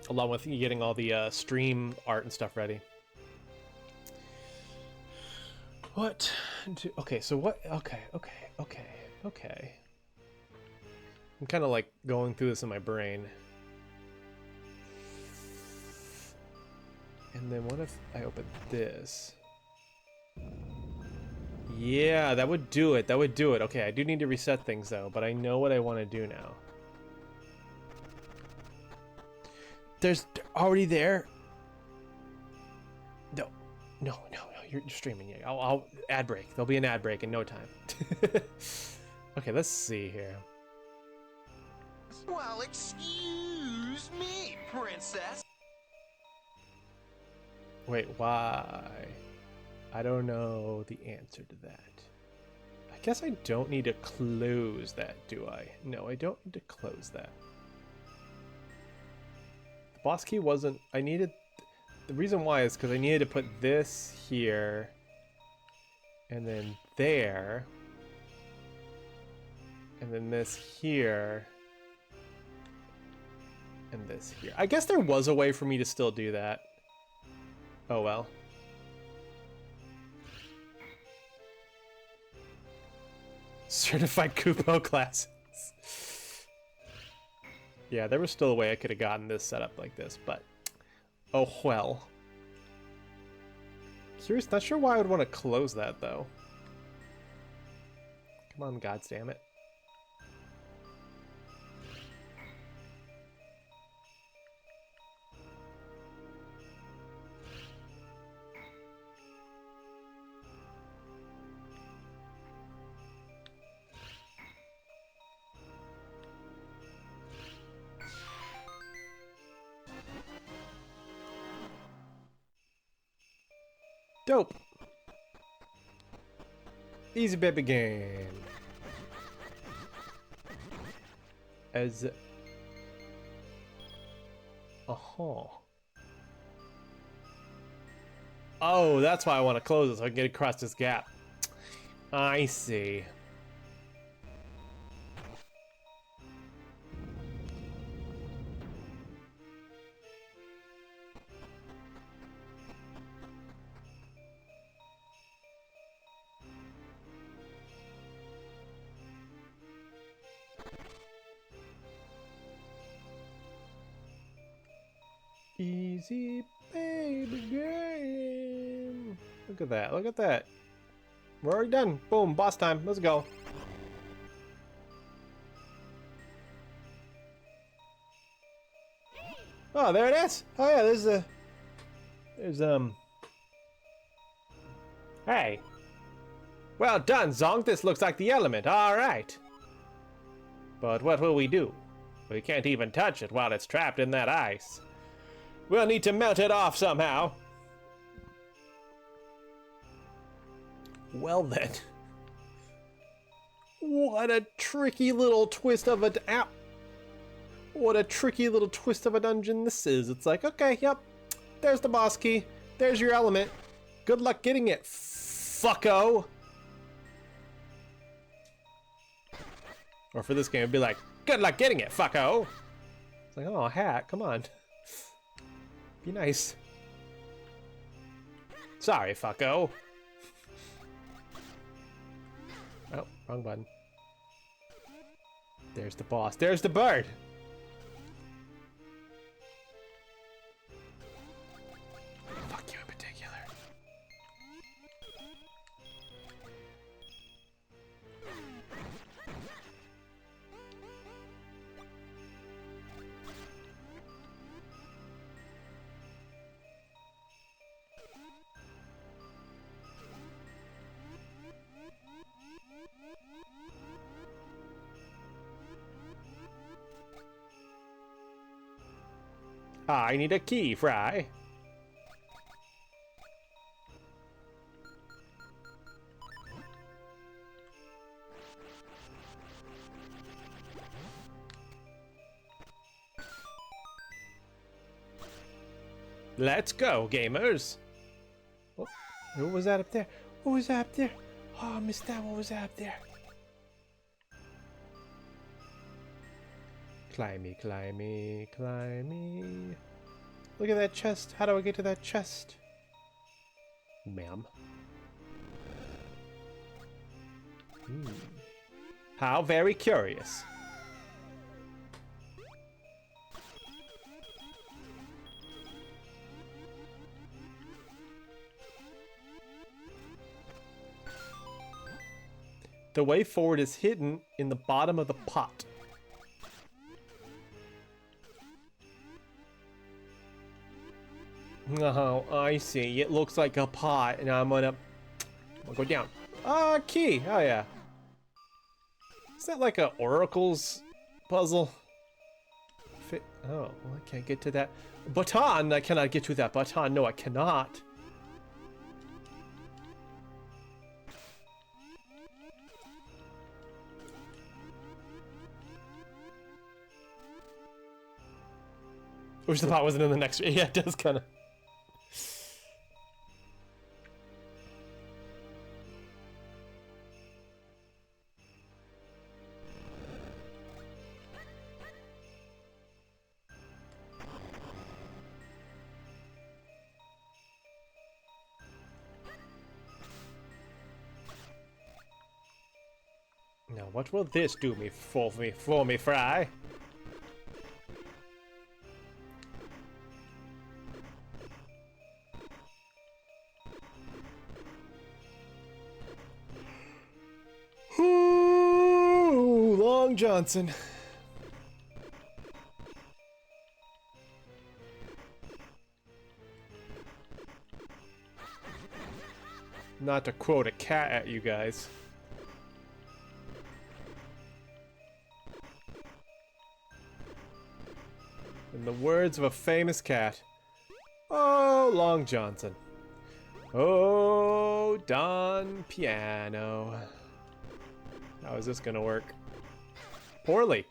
Along with getting all the stream art and stuff ready. What? Okay, so what? Okay. I'm kind of like going through this in my brain. And then what if I open this? Yeah, that would do it. That would do it. Okay, I do need to reset things though, but I know what I want to do now. They're already there. No, you're streaming. Yeah, I'll ad break. There'll be an ad break in no time. Okay, let's see here. Well, excuse me, princess. Wait, why? I don't know the answer to that. I guess I don't need to close that, do I? No, I don't need to close that. The boss key wasn't... I needed... The reason why is because I needed to put this here, and then there, and then this here, and this here. I guess there was a way for me to still do that. Oh well. Certified Kupo classes. Yeah, there was still a way I could have gotten this set up like this, but oh well. Curious, not sure why I would want to close that though. Come on, goddamn it. Dope. Easy baby game. As oh, that's why I want to close it so I can get across this gap. I see. easy baby game. Look at that. Look at that. We're already done. Boom. Boss time. Let's go. Oh, there it is. Oh yeah, there's Hey. Well done, Zonk. This looks like the element. All right. But what will we do? We can't even touch it while it's trapped in that ice. We'll need to melt it off somehow. Well then. What a tricky little twist of a What a tricky little twist of a dungeon this is. It's like, okay, yep. There's the boss key. There's your element. Good luck getting it, fucko. Or for this game, it'd be like, good luck getting it, fucko. It's like, oh, hat, come on. Be nice. Sorry, fucko. Oh, wrong button. There's the boss. There's the bird. Fuck you in particular. I need a key, Fry. Let's go, gamers. Oh, who was that up there? Who was that up there? Oh, I missed that. What was that up there? Climby, climby, climby. Look at that chest. How do I get to that chest? Ma'am. How very curious. The way forward is hidden in the bottom of the pot. Oh, I see. It looks like a pot, and I'm gonna go down. Ah, key. Oh yeah. Is that like a oracles puzzle? Oh, well, I can't get to that baton. I cannot get to that baton. No, I cannot. Wish the pot wasn't in the next. Yeah, it does kind of. Now, what will this do me for me, Fry? Ooh, Long Johnson. Not to quote a cat at you guys. In the words of a famous cat, oh, Long Johnson. Oh, Don Piano. How is this gonna work? Poorly.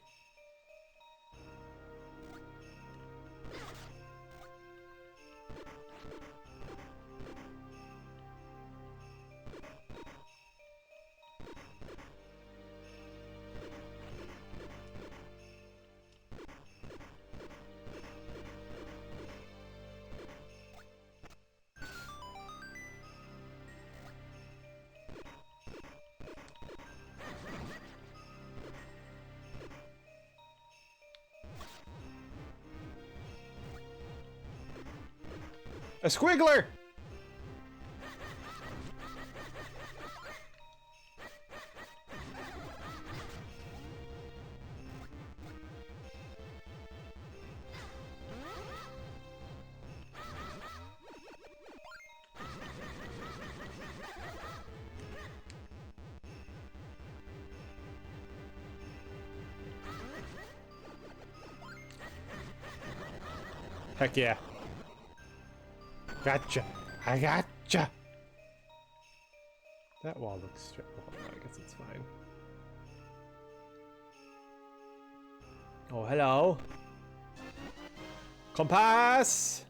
A squiggler! Heck yeah. Gotcha. I gotcha. That wall looks straight. Well, I guess it's fine. Oh, hello. Compass!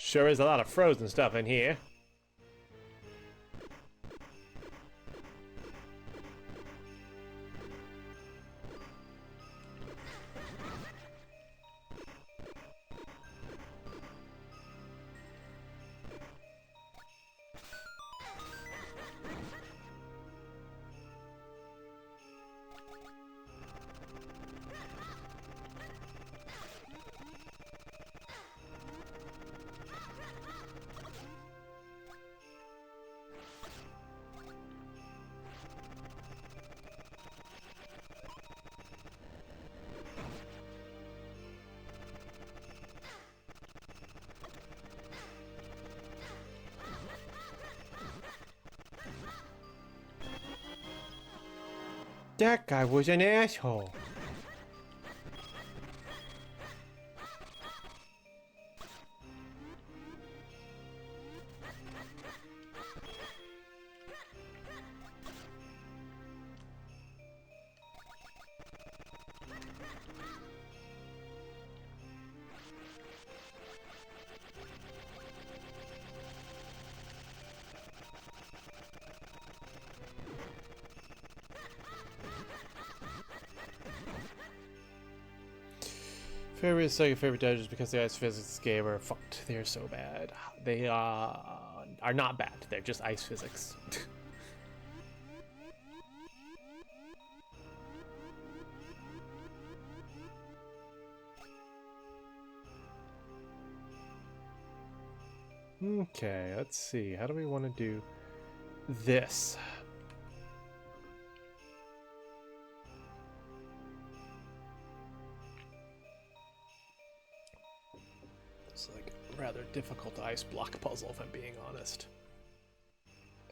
Sure is a lot of frozen stuff in here. That guy was an asshole. Favorite second favorite dodges because the ice physics game are fucked. They're so bad. They are not bad. They're just ice physics. Okay, let's see. How do we want to do this? It's like a rather difficult ice block puzzle, if I'm being honest.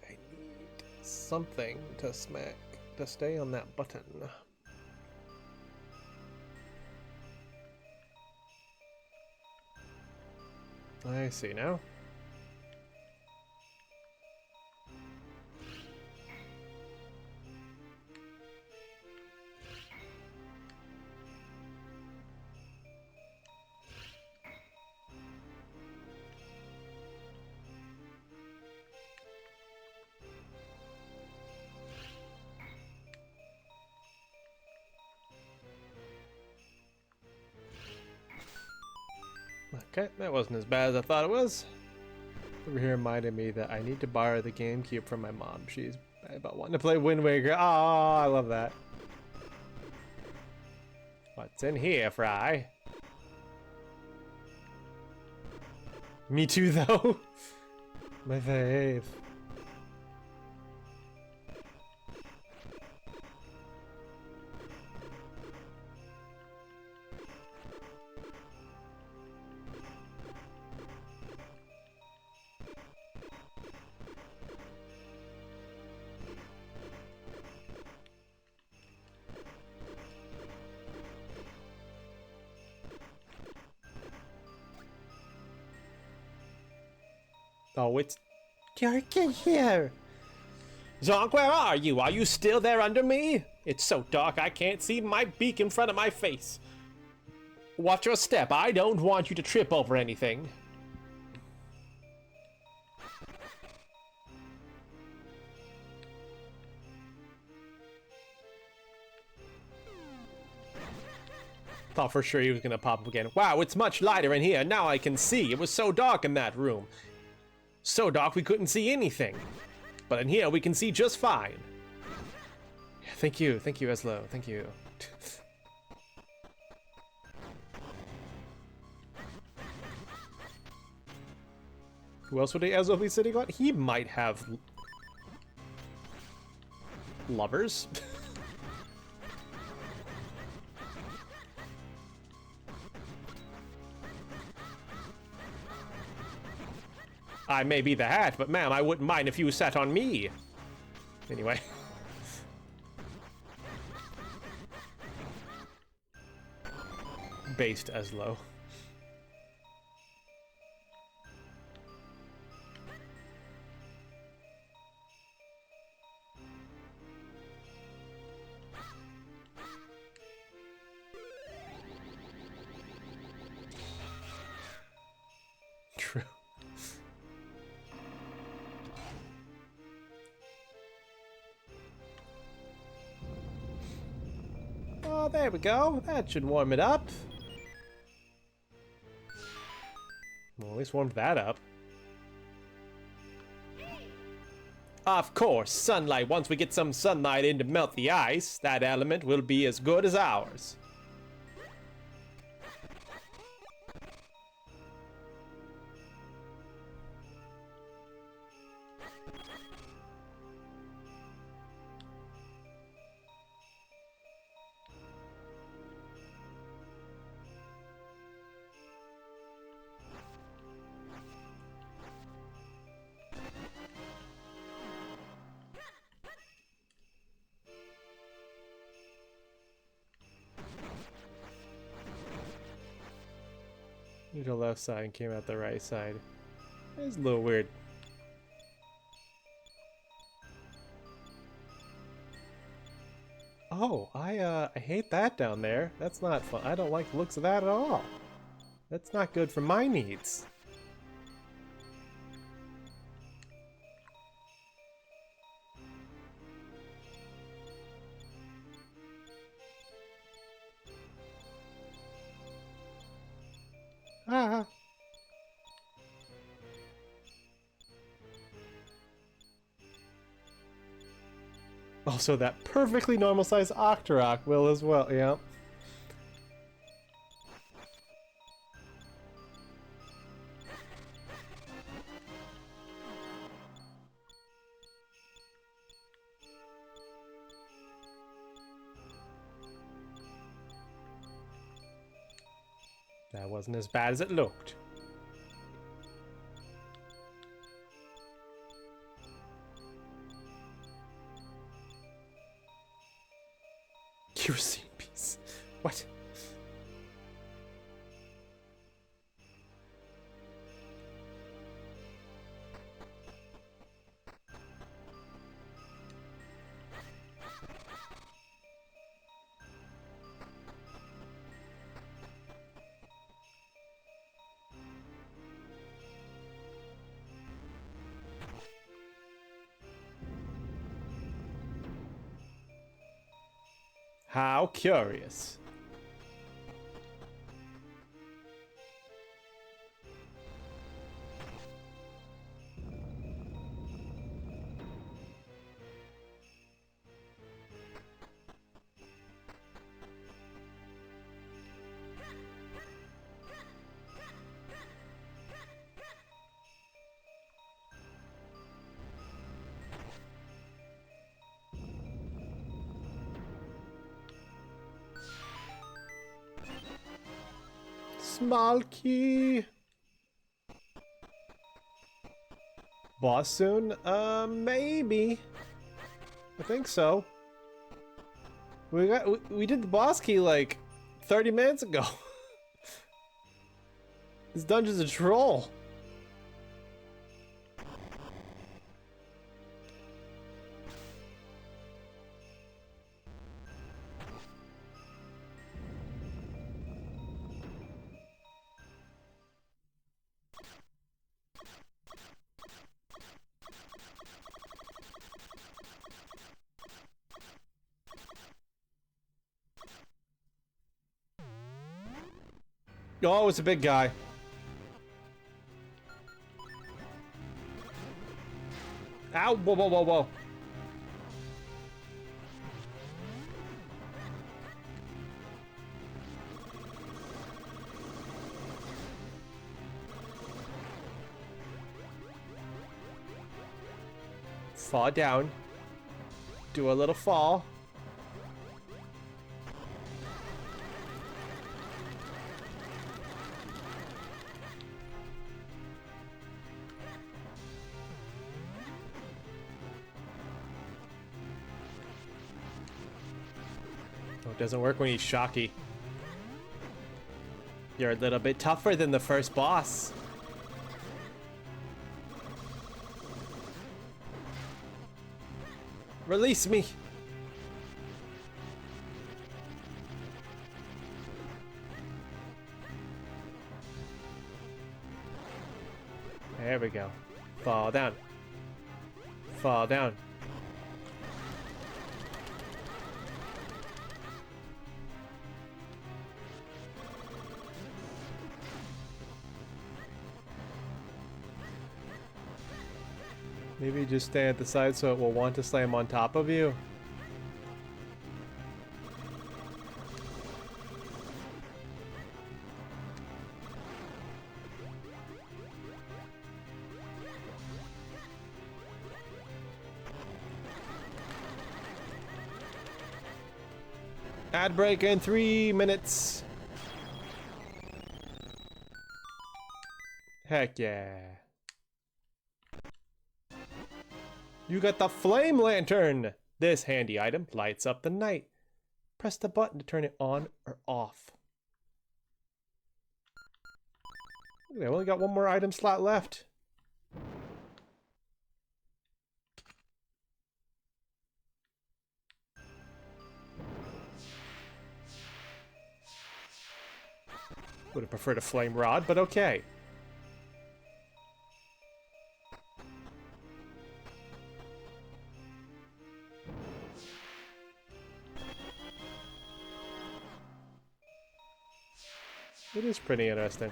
I need something to stay on that button. I see now. Okay, that wasn't as bad as I thought it was. Over here reminded me that I need to borrow the GameCube from my mom. She's bad about wanting to play Wind Waker. Oh, I love that. What's in here, Fry? Me too, though. My fave. Oh, it's dark here. Zonk, where are you? Are you still there under me? It's so dark I can't see my beak in front of my face. Watch your step. I don't want you to trip over anything. Thought for sure he was gonna pop up again. Wow, it's much lighter in here. Now I can see. It was so dark in that room. So dark we couldn't see anything. But in here we can see just fine. Thank you, Eslo. Thank you. Who else would Eslo be sitting on? He might have lovers. I may be the hat, but ma'am, I wouldn't mind if you sat on me. Anyway. Based Eslo. True. Oh, there we go. That should warm it up. Well, at least warmed that up. Of course, sunlight. Once we get some sunlight in to melt the ice, that element will be as good as ours. Moved to the left side and came out the right side. It's a little weird. Oh, I hate that down there. That's not fun. I don't like the looks of that at all. That's not good for my needs. Ah. Also, that perfectly normal size Octorok will as well, yeah. That wasn't as bad as it looked. Kerosene piece. What? How curious. Small key. Boss soon? Maybe. I think so. We did the boss key like 30 minutes ago. This dungeon's a troll. Oh, it's a big guy. Ow! Whoa, whoa, whoa, whoa. Fall down. Do a little fall. Oh, it doesn't work when he's shocky. You're a little bit tougher than the first boss. Release me. There we go. Fall down. Fall down. Maybe just stay at the side so it will want to slam on top of you. Ad break in 3 minutes. Heck yeah. You got the flame lantern! This handy item lights up the night. Press the button to turn it on or off. Okay, I only got one more item slot left. Would have preferred a flame rod, but okay. It is pretty interesting.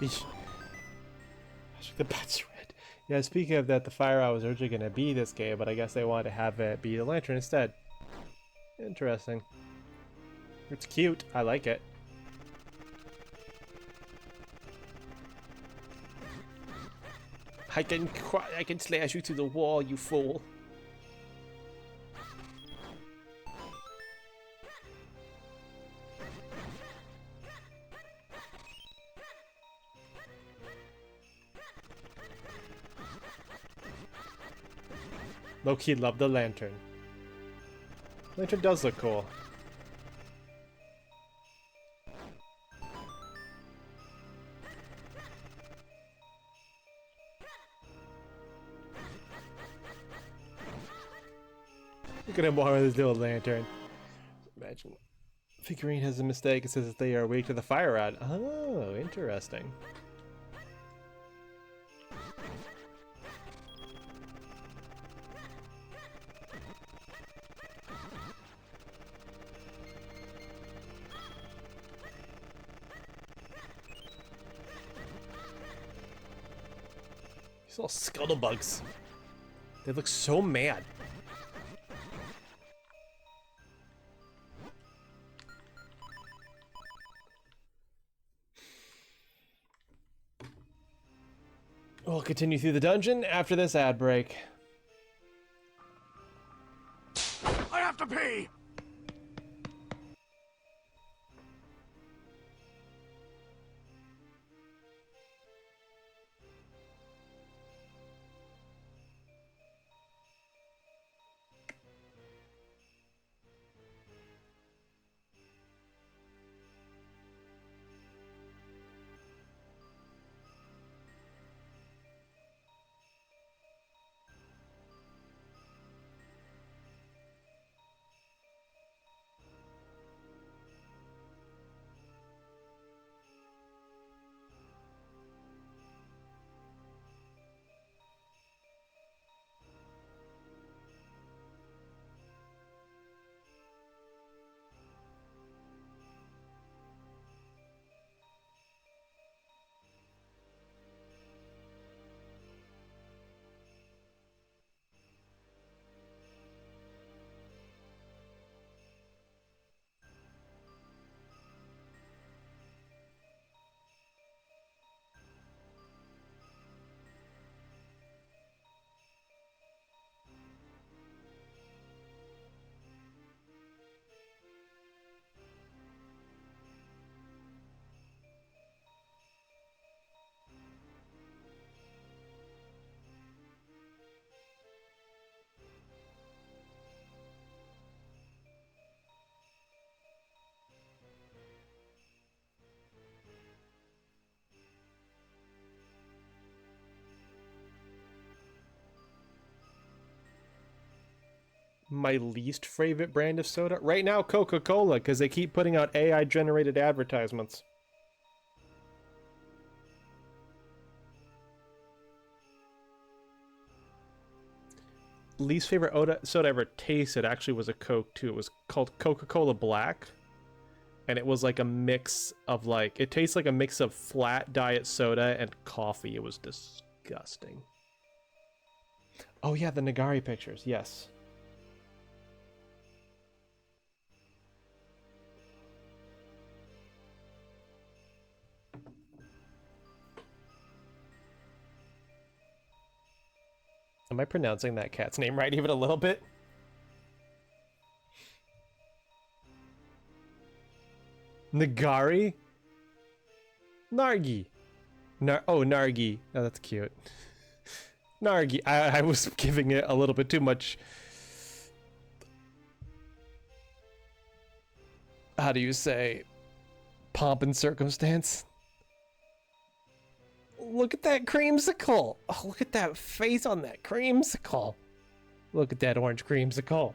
Eesh. The bat's red. Yeah, speaking of that, the fire I was originally going to be this game, but I guess they wanted to have it be the lantern instead. Interesting. It's cute. I like it. I can slash you to the wall, you fool. Low-key love the lantern. Lantern does look cool. Look at him walking with his little lantern. Imagine. Figurine has a mistake. It says that they are weak to the fire rod. Oh, interesting. These little scuttlebugs. They look so mad. We'll continue through the dungeon after this ad break. have to pee! My least favorite brand of soda right now, Coca-Cola, because they keep putting out AI generated advertisements. Least favorite soda I ever tasted actually was a Coke too. It was called Coca-Cola Black, and it was like a mix of like, it tastes like a mix of flat diet soda and coffee. It was disgusting. Oh yeah, the Nagari pictures, yes. Am I pronouncing that cat's name right even a little bit? Nagari? Nargi. Nargi. Oh, that's cute. Nargi. I was giving it a little bit too much. How do you say? Pomp and circumstance? Look at that creamsicle. Oh, look at that face on that creamsicle. Look at that orange creamsicle.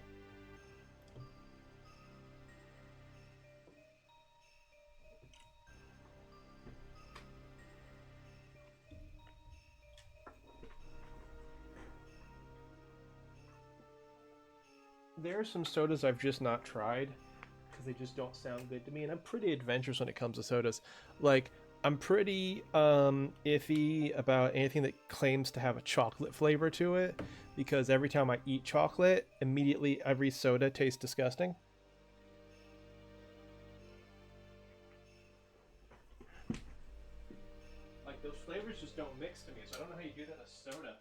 There are some sodas I've just not tried because they just don't sound good to me, and I'm pretty adventurous when it comes to sodas. Like, I'm pretty iffy about anything that claims to have a chocolate flavor to it, because every time I eat chocolate, immediately every soda tastes disgusting. Like, those flavors just don't mix to me, so I don't know how you do that in a soda.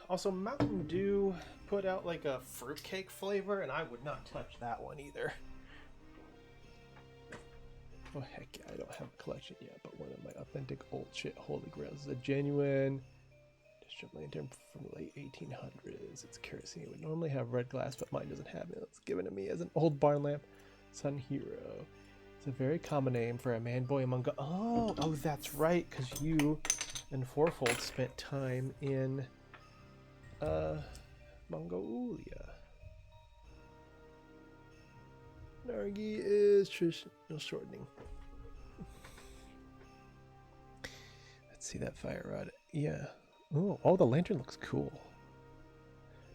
Also, Mountain Dew put out like a fruitcake flavor, and I would not touch that one either. Oh heck yeah, I don't have a collection yet, but one of my authentic old shit holy grails is a genuine district lantern from the late 1800s. It's kerosene. It would normally have red glass, but mine doesn't have it. It's given to me as an old barn lamp. Sun Hero. It's a very common name for a man boy among... Oh, that's right, because you and Fourfold spent time in... Mongolia. Nargi is traditional shortening. Let's see that fire rod. Yeah. Oh, the lantern looks cool.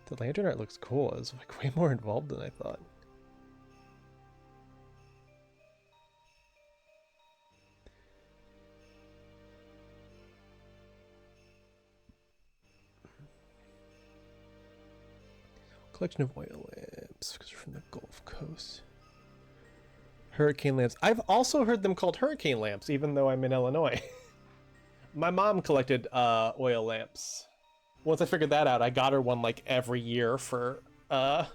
The lantern art looks cool. It's like way more involved than I thought. Collection of oil lamps. lamps because they're from the Gulf Coast. Hurricane lamps. I've also heard them called hurricane lamps, even though I'm in Illinois. My mom collected oil lamps. Once I figured that out, I got her one like every year for her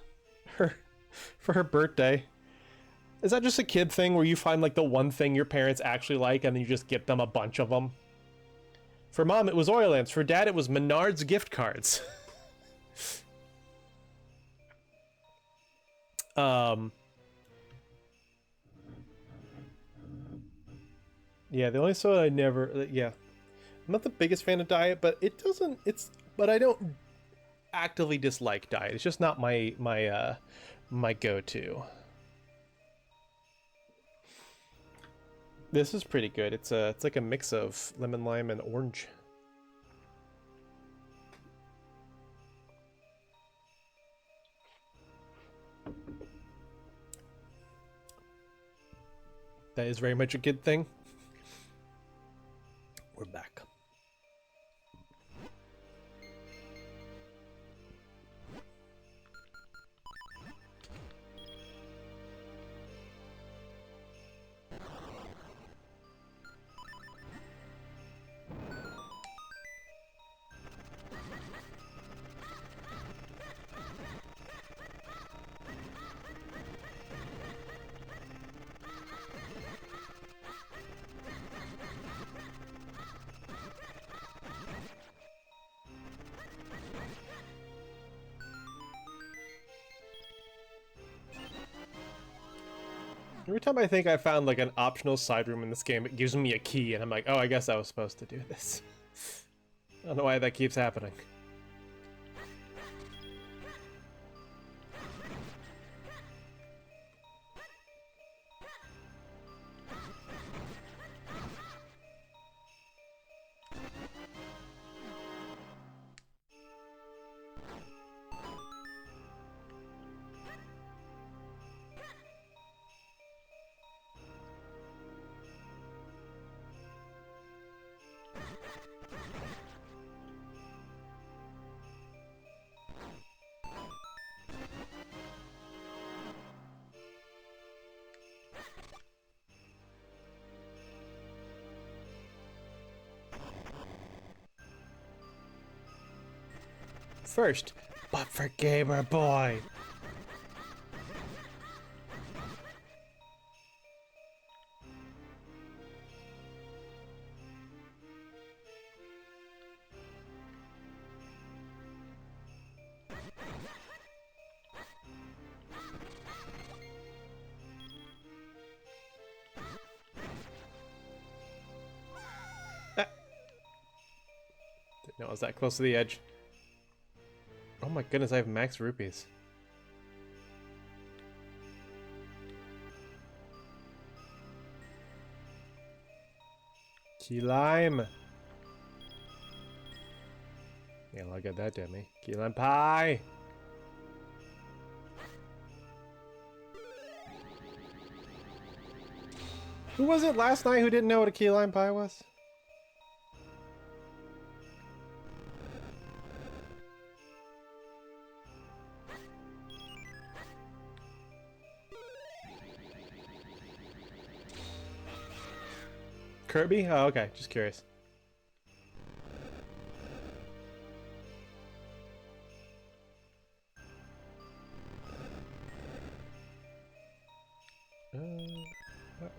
birthday. Is that just a kid thing where you find like the one thing your parents actually like and then you just get them a bunch of them? For mom, it was oil lamps. For dad, it was Menards gift cards. Yeah, the only soda I never, yeah. I'm not the biggest fan of diet, but it doesn't, but I don't actively dislike diet. It's just not my go-to. This is pretty good. It's like a mix of lemon, lime, and orange. That is very much a good thing. We're back. Every time I think I found like an optional side room in this game, it gives me a key, and I'm like, oh, I guess I was supposed to do this. I don't know why that keeps happening. First, but for Gamer Boy. Didn't know I was that close to the edge. Oh my goodness, I have max rupees. Key lime. Yeah, look at that, Demi. Key lime pie. Who was it last night who didn't know what a key lime pie was? Kirby? Oh, okay. Just curious.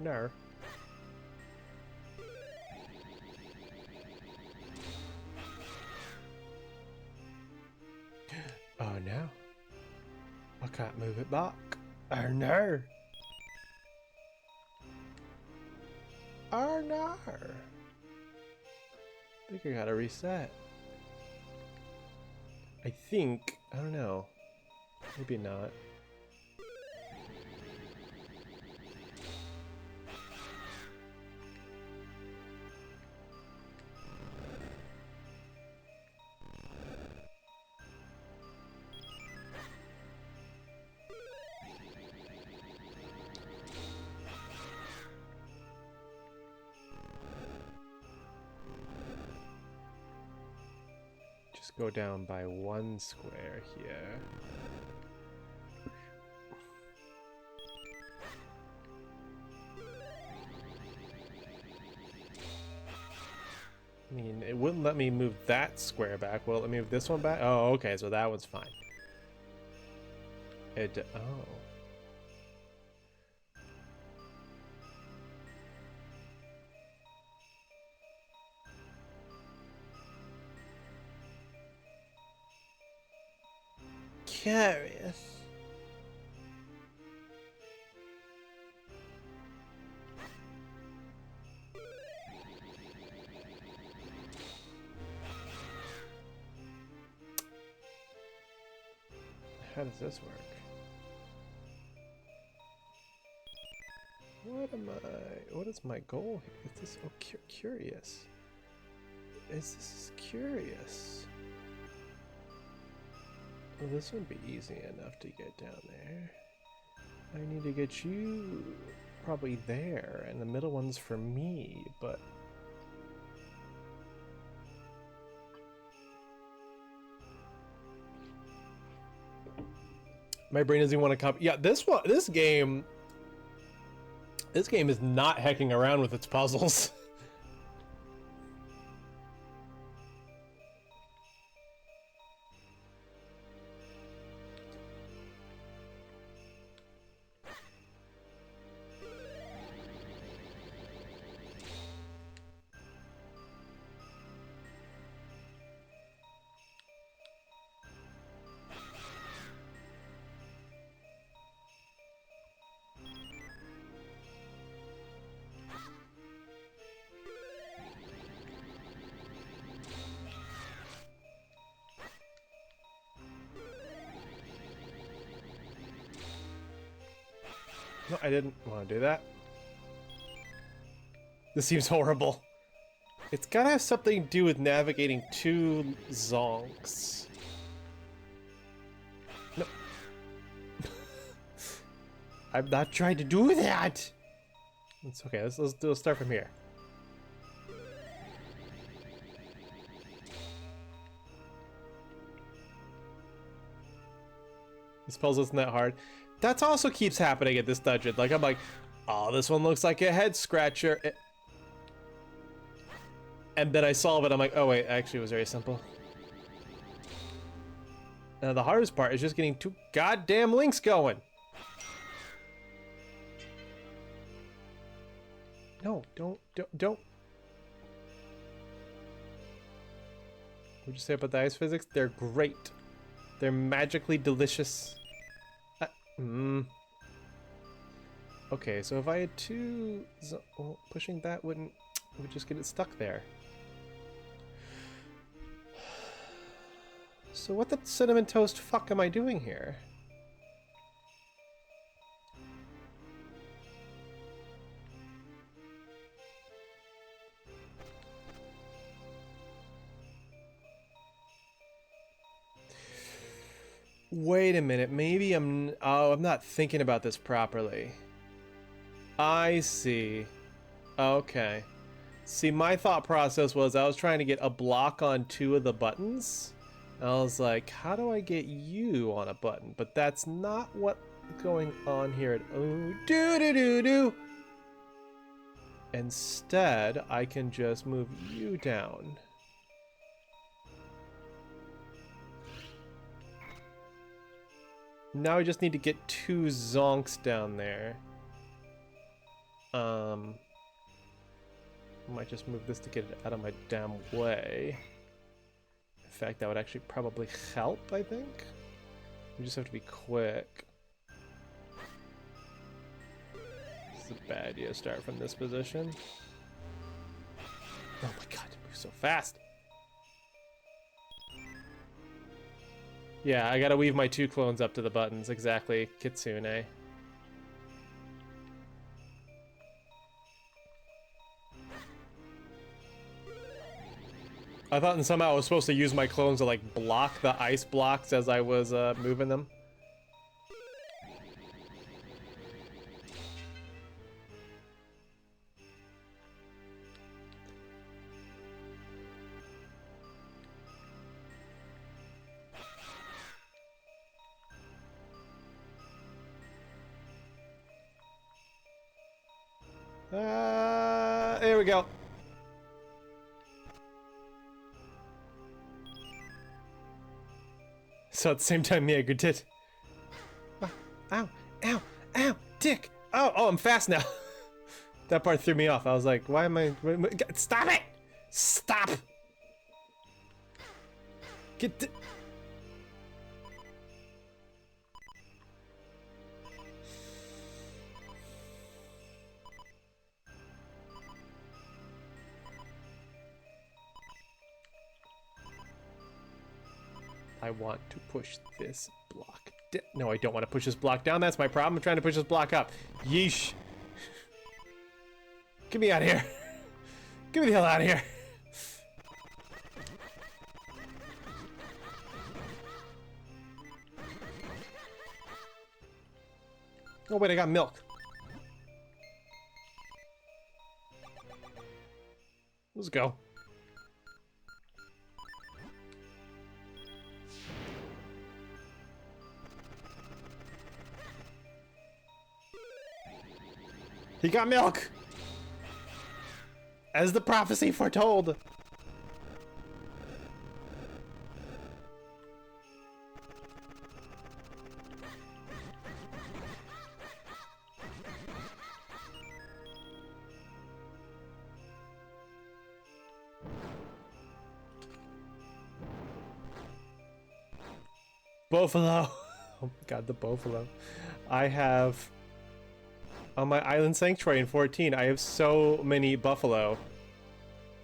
No. Oh no. I can't move it back. Oh no. Oh no. I think I gotta reset. I think. I don't know. Maybe not. Go down by one square here. mean, it wouldn't let me move that square back. Will it let me move this one back? Oh, okay, so that one's fine. Oh. Curious. How does this work? What is my goal here? Is this, oh, curious. Is this curious? Well, this would be easy enough to get down there. I need to get you probably there, and the middle one's for me, but... My brain doesn't even want to copy. Yeah, this game is not hecking around with its puzzles. No, I didn't want to do that. This seems horrible. It's gotta have something to do with navigating two zonks. No. I'm not trying to do that! It's okay, let's start from here. This puzzle isn't that hard. That also keeps happening at this dungeon. Like, I'm like, oh, this one looks like a head scratcher. And then I solve it, I'm like, oh wait, actually it was very simple. Now the hardest part is just getting two goddamn links going. No, don't. What'd you say about the ice physics? They're great. They're magically delicious. Okay, so if I had two... Well, pushing that would just get it stuck there. So what the cinnamon toast fuck am I doing here? Wait a minute, maybe I'm not thinking about this properly. I see. Okay. See, my thought process was I was trying to get a block on two of the buttons. I was like, how do I get you on a button? But that's not what's going on here at do. Instead, I can just move you down. Now I just need to get two zonks down there. Might just move this to get it out of my damn way. In fact, that would actually probably help, I think. We just have to be quick. This is a bad idea to start from this position. Oh my god, it moves so fast! Yeah, I gotta weave my two clones up to the buttons, exactly, Kitsune. I thought somehow I was supposed to use my clones to like block the ice blocks as I was moving them. There we go. So at the same time, Mia did. Ow, ow, ow, dick. Oh, I'm fast now. That part threw me off. I was like, why am I... Stop it! Stop! Get the... I want to push this block down. No, I don't want to push this block down. That's my problem. I'm trying to push this block up. Yeesh. Get me out of here. Get me the hell out of here. Oh, wait, I got milk. Let's go. He got milk! As the prophecy foretold. Buffalo. Oh my god, the buffalo. I have... On my Island Sanctuary in 14, I have so many buffalo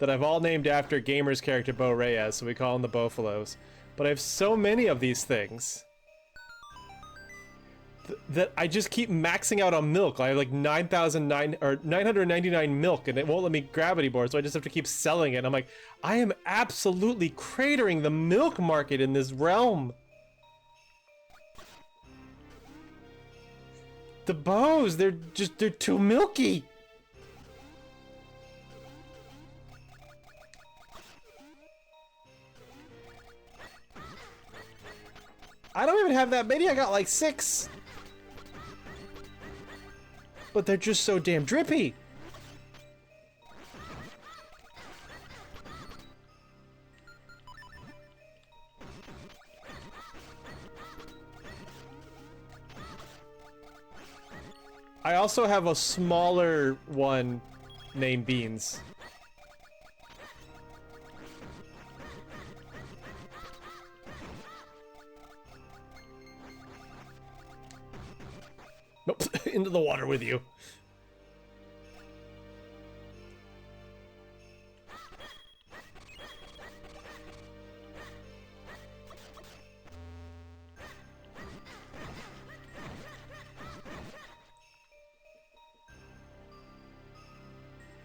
that I've all named after Gamer's character Bo Reyes, so we call them the Buffaloes. But I have so many of these things that I just keep maxing out on milk. I have like 999 milk, and it won't let me grab anymore, so I just have to keep selling it. And I'm like, I am absolutely cratering the milk market in this realm. The bows, they're too milky. I don't even have that many, I got like 6. But they're just so damn drippy. I also have a smaller one named Beans. Nope, into the water with you.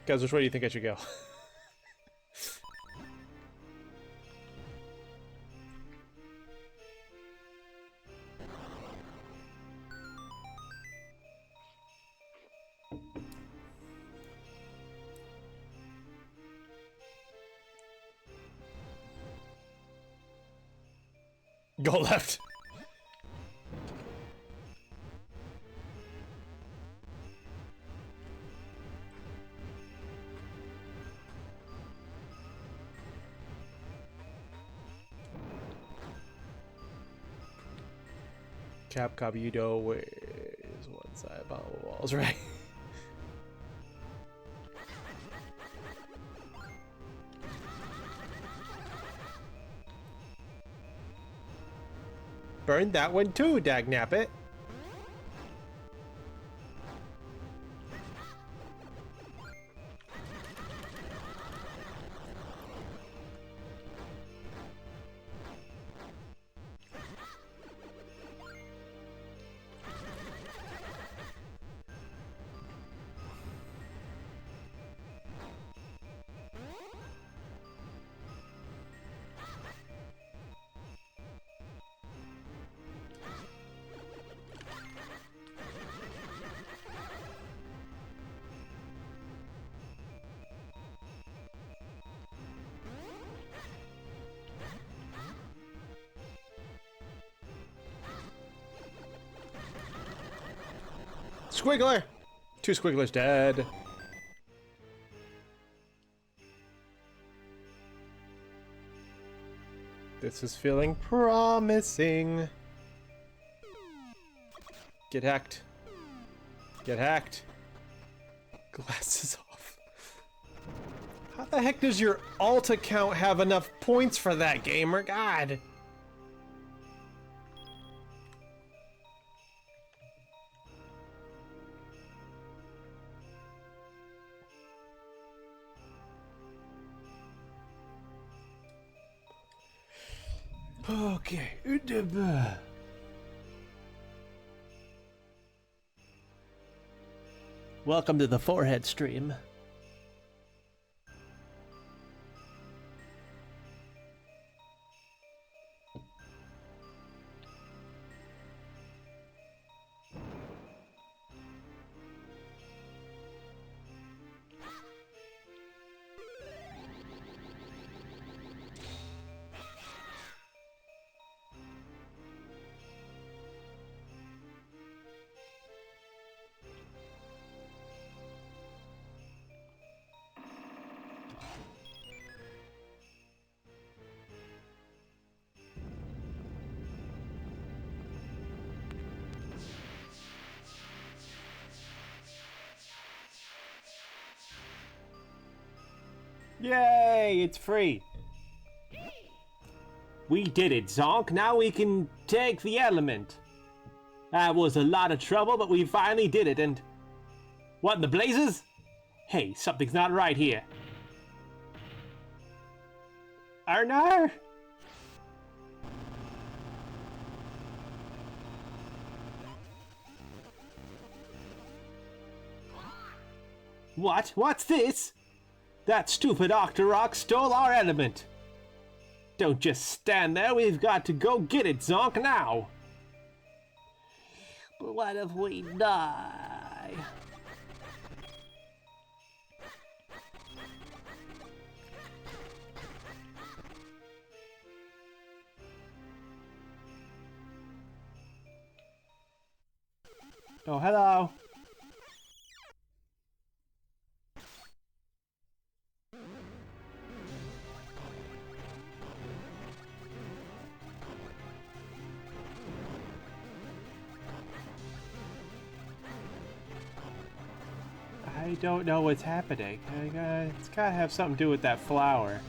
Guys, which way do you think I should go? Go left. Capcom, you know where is one side of the walls, right? Burn that one too, dagnabbit. Squiggler! 2 squigglers dead. This is feeling promising. Get hacked. Get hacked. Glasses off. How the heck does your alt account have enough points for that, gamer? God. Okay. Welcome to the forehead stream. Yay, it's free. We did it, Zonk. Now we can take the element. That was a lot of trouble, but we finally did it, and... What in the blazes? Hey, something's not right here. Arnar? What? What's this? That stupid Octorok stole our element. Don't just stand there, we've got to go get it, Zonk, now. But what if we die? Oh, hello. I don't know what's happening. It's gotta have something to do with that flower.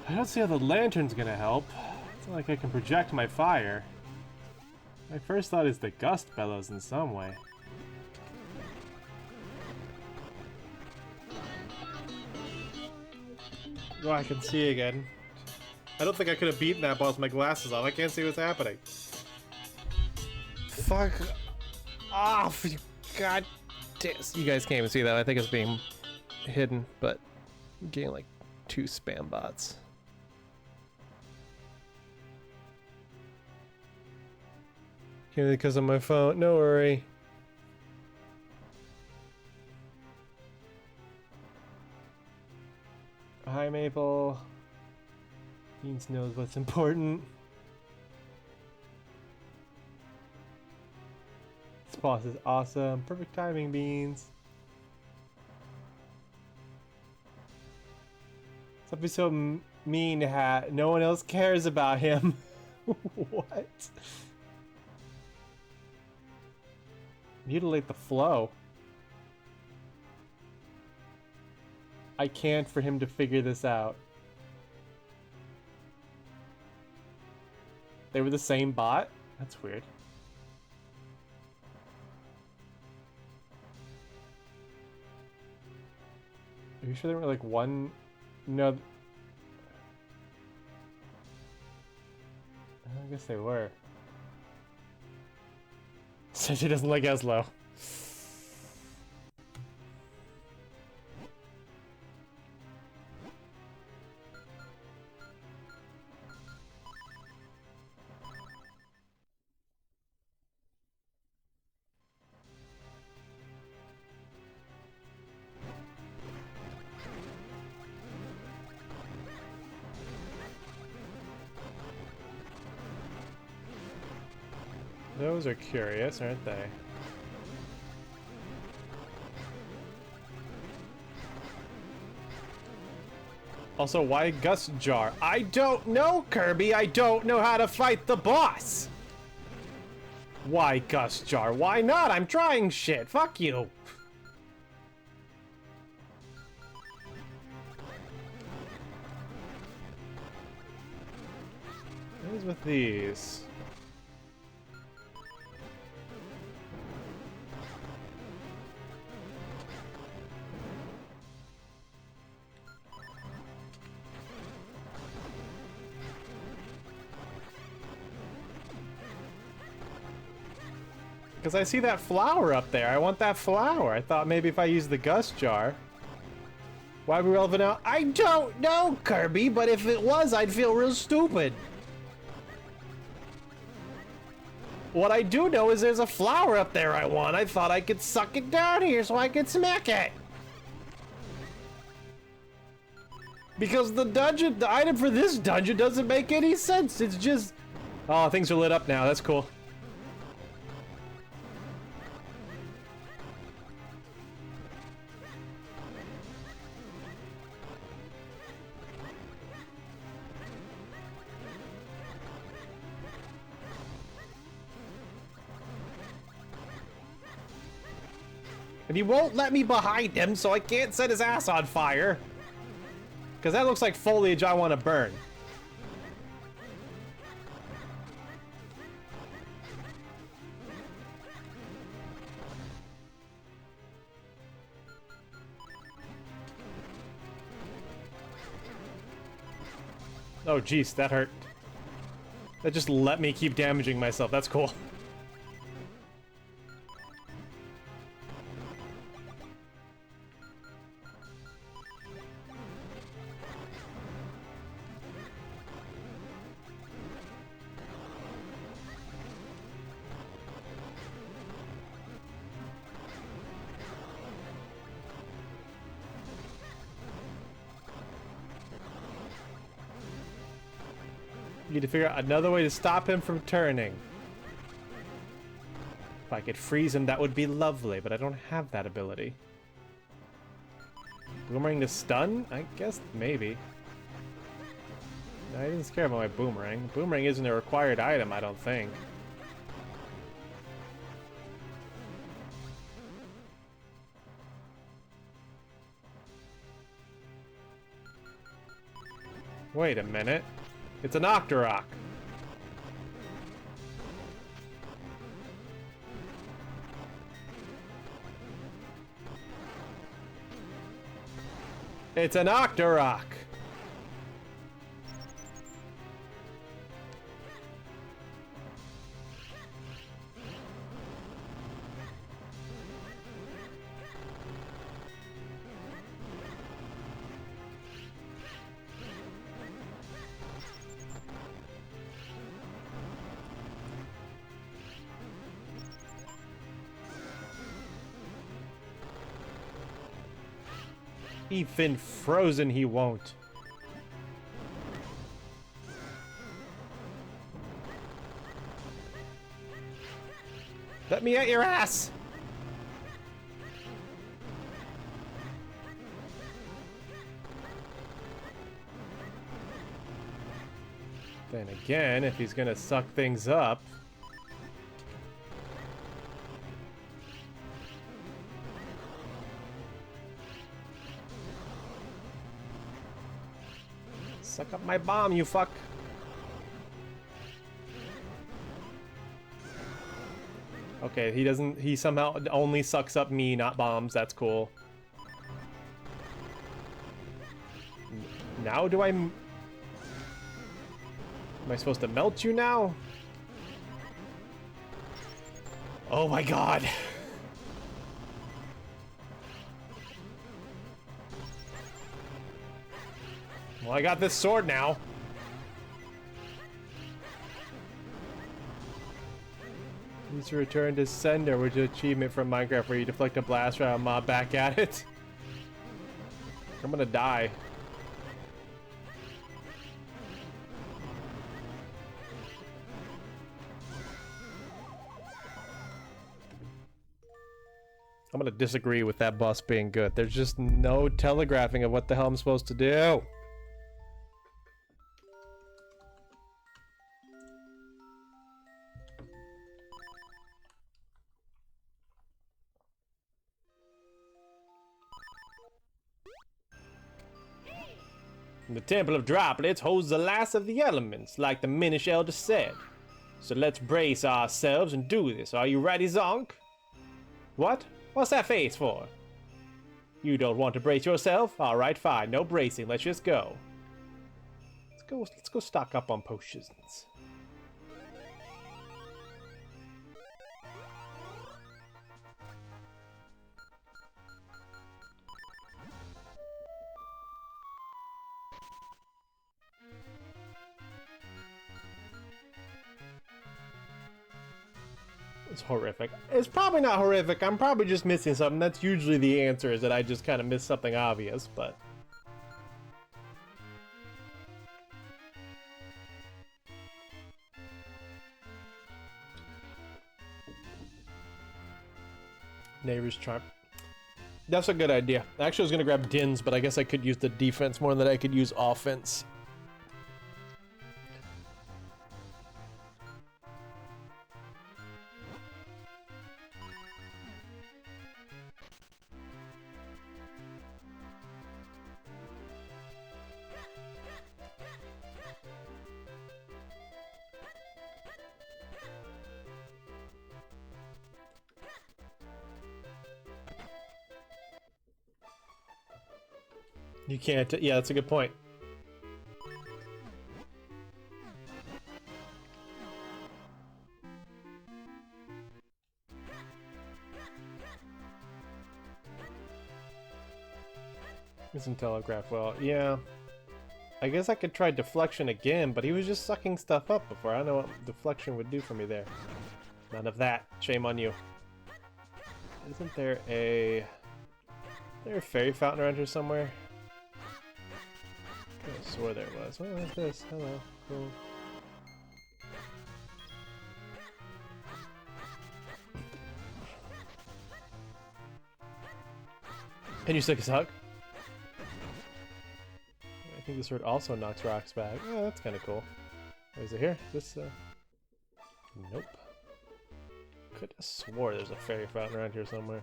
I don't see how the lantern's gonna help. It's not like I can project my fire. My first thought is the gust bellows in some way. Oh, I can see again. I don't think I could have beaten that boss with my glasses off. I can't see what's happening. Fuck off, you god damn. You guys can't even see that. I think it's being hidden, but I'm getting like 2 spam bots. Because of my phone. No worry. Hi, Maple. Beans knows what's important. This boss is awesome. Perfect timing, Beans. Stop being so mean, Hat. No one else cares about him. What? Mutilate the flow. I can't for him to figure this out. They were the same bot? That's weird. Are you sure they were like one? No. I guess they were. Says she doesn't like Eslo. Those are curious, aren't they? Also, why Gus Jar? I don't know, Kirby. I don't know how to fight the boss. Why Gus Jar? Why not? I'm trying shit. Fuck you. What is with these? Because I see that flower up there. I want that flower. I thought maybe if I use the Gus Jar. Why are we relevant now? I don't know, Kirby, but if it was, I'd feel real stupid. What I do know is there's a flower up there I want. I thought I could suck it down here so I could smack it. Because the dungeon, the item for this dungeon doesn't make any sense. It's just... Oh, things are lit up now. That's cool. And he won't let me behind him, so I can't set his ass on fire. Because that looks like foliage I want to burn. Oh, jeez, that hurt. That just let me keep damaging myself. That's cool. Need to figure out another way to stop him from turning. If I could freeze him, that would be lovely, but I don't have that ability. Boomerang to stun? I guess maybe. No, I didn't care about my boomerang. Boomerang isn't a required item, I don't think. Wait a minute. It's an Octorok. It's an Octorok. Even frozen he won't. Let me at your ass! Then again, if he's gonna suck things up... Suck up my bomb, you fuck. Okay, he doesn't, he somehow only sucks up me, not bombs. That's cool. Now do am I supposed to melt you now? Oh my god. Well, I got this sword now. Needs to return to sender, which is an achievement from Minecraft where you deflect a blast from a mob back at it. I'm gonna die. I'm gonna disagree with that boss being good. There's just no telegraphing of what the hell I'm supposed to do. The Temple of Droplets holds the last of the elements, like the Minish Elder said. So let's brace ourselves and do this. Are you ready, Zonk? What? What's that face for? You don't want to brace yourself? Alright, fine. No bracing. Let's just go. Let's go stock up on potions. It's horrific. It's probably not horrific. I'm probably just missing something. That's usually the answer, is that I just kind of missed something obvious, but... Neighbor's Charm. That's a good idea. Actually, I was going to grab Dins, but I guess I could use the defense more than I could use offense. You can't. Yeah, that's a good point. Isn't telegraph well? Yeah. I guess I could try deflection again, but he was just sucking stuff up before. I don't know what deflection would do for me there. None of that. Shame on you. Isn't there a... fairy fountain around here somewhere? I swore there was. What is this? Hello. Cool. Can you stick a hug? I think this sword also knocks rocks back. Oh, that's kind of cool. Oh, is it here? Is this, Nope. Could have swore there's a fairy fountain around here somewhere.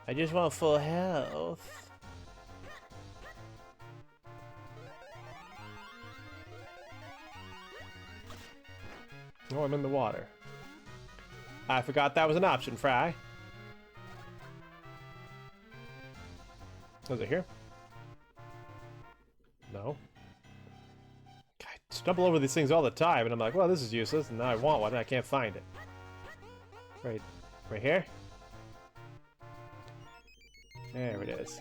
I just want full health. Oh, I'm in the water. I forgot that was an option, Fry. Was it here? No. I stumble over these things all the time, and I'm like, well, this is useless, and now I want one, and I can't find it. Right here? There it is.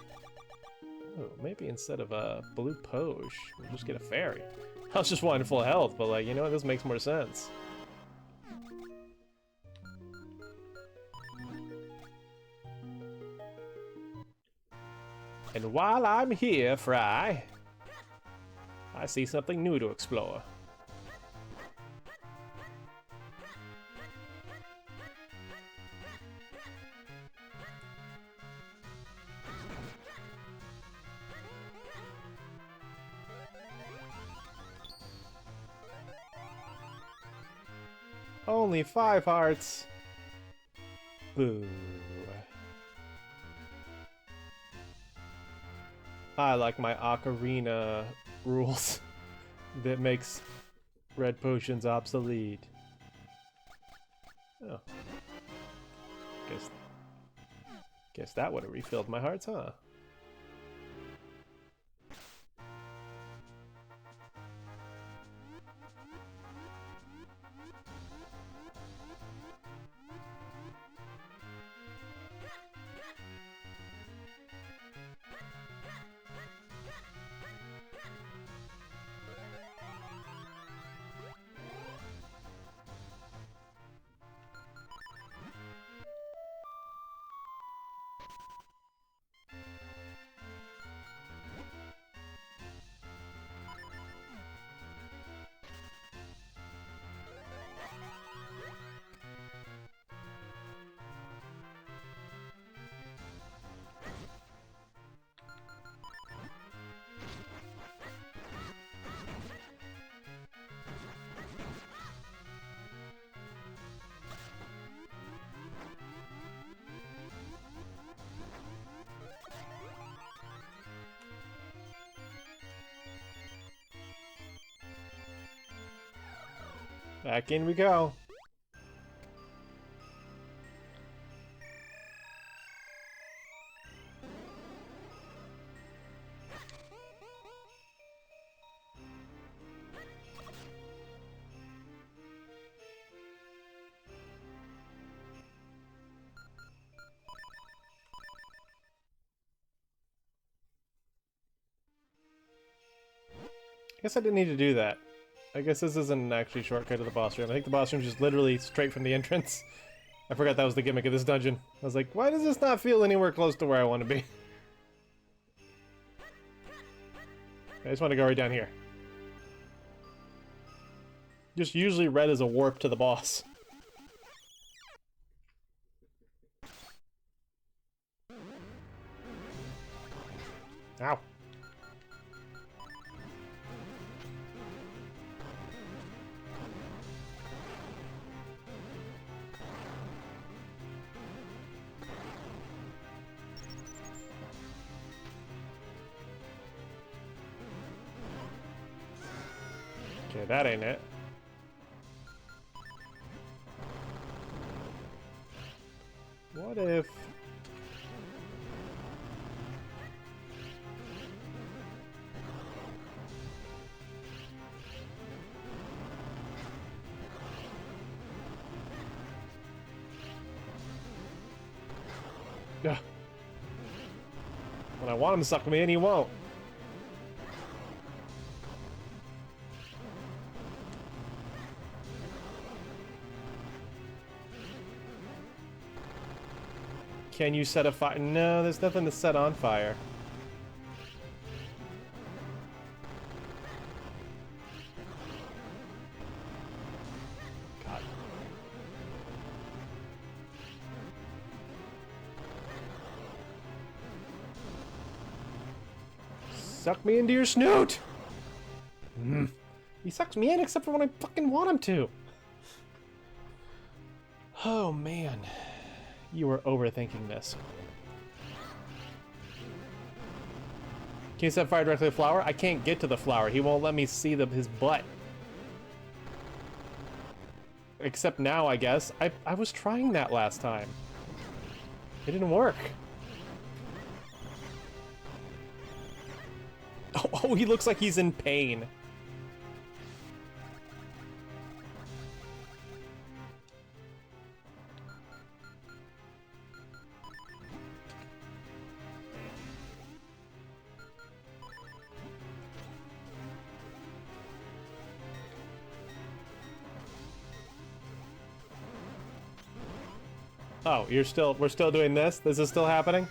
Oh, maybe instead of a blue potion, we'll just get a fairy. I was just wanting full health, but like, you know what, this makes more sense. And while I'm here, Fry, I see something new to explore. Only 5 hearts. Boo. I like my ocarina rules that makes red potions obsolete. Oh. Guess that would have refilled my hearts, huh? Back in we go. I guess I didn't need to do that. I guess this isn't actually a shortcut to the boss room. I think the boss room is just literally straight from the entrance. I forgot that was the gimmick of this dungeon. I was like, why does this not feel anywhere close to where I want to be? I just want to go right down here. Just usually red is a warp to the boss. Ow. Okay, that ain't it. What if... Ugh. When I want him to suck me in, he won't. Can you set a fire? No, there's nothing to set on fire. God. Suck me into your snoot! He sucks me in except for when I fucking want him to. Oh, man. You are overthinking this. Can you set fire directly to the flower? I can't get to the flower. He won't let me see his butt. Except now, I guess. I was trying that last time. It didn't work. Oh, he looks like he's in pain. Oh, we're still doing this? This is still happening?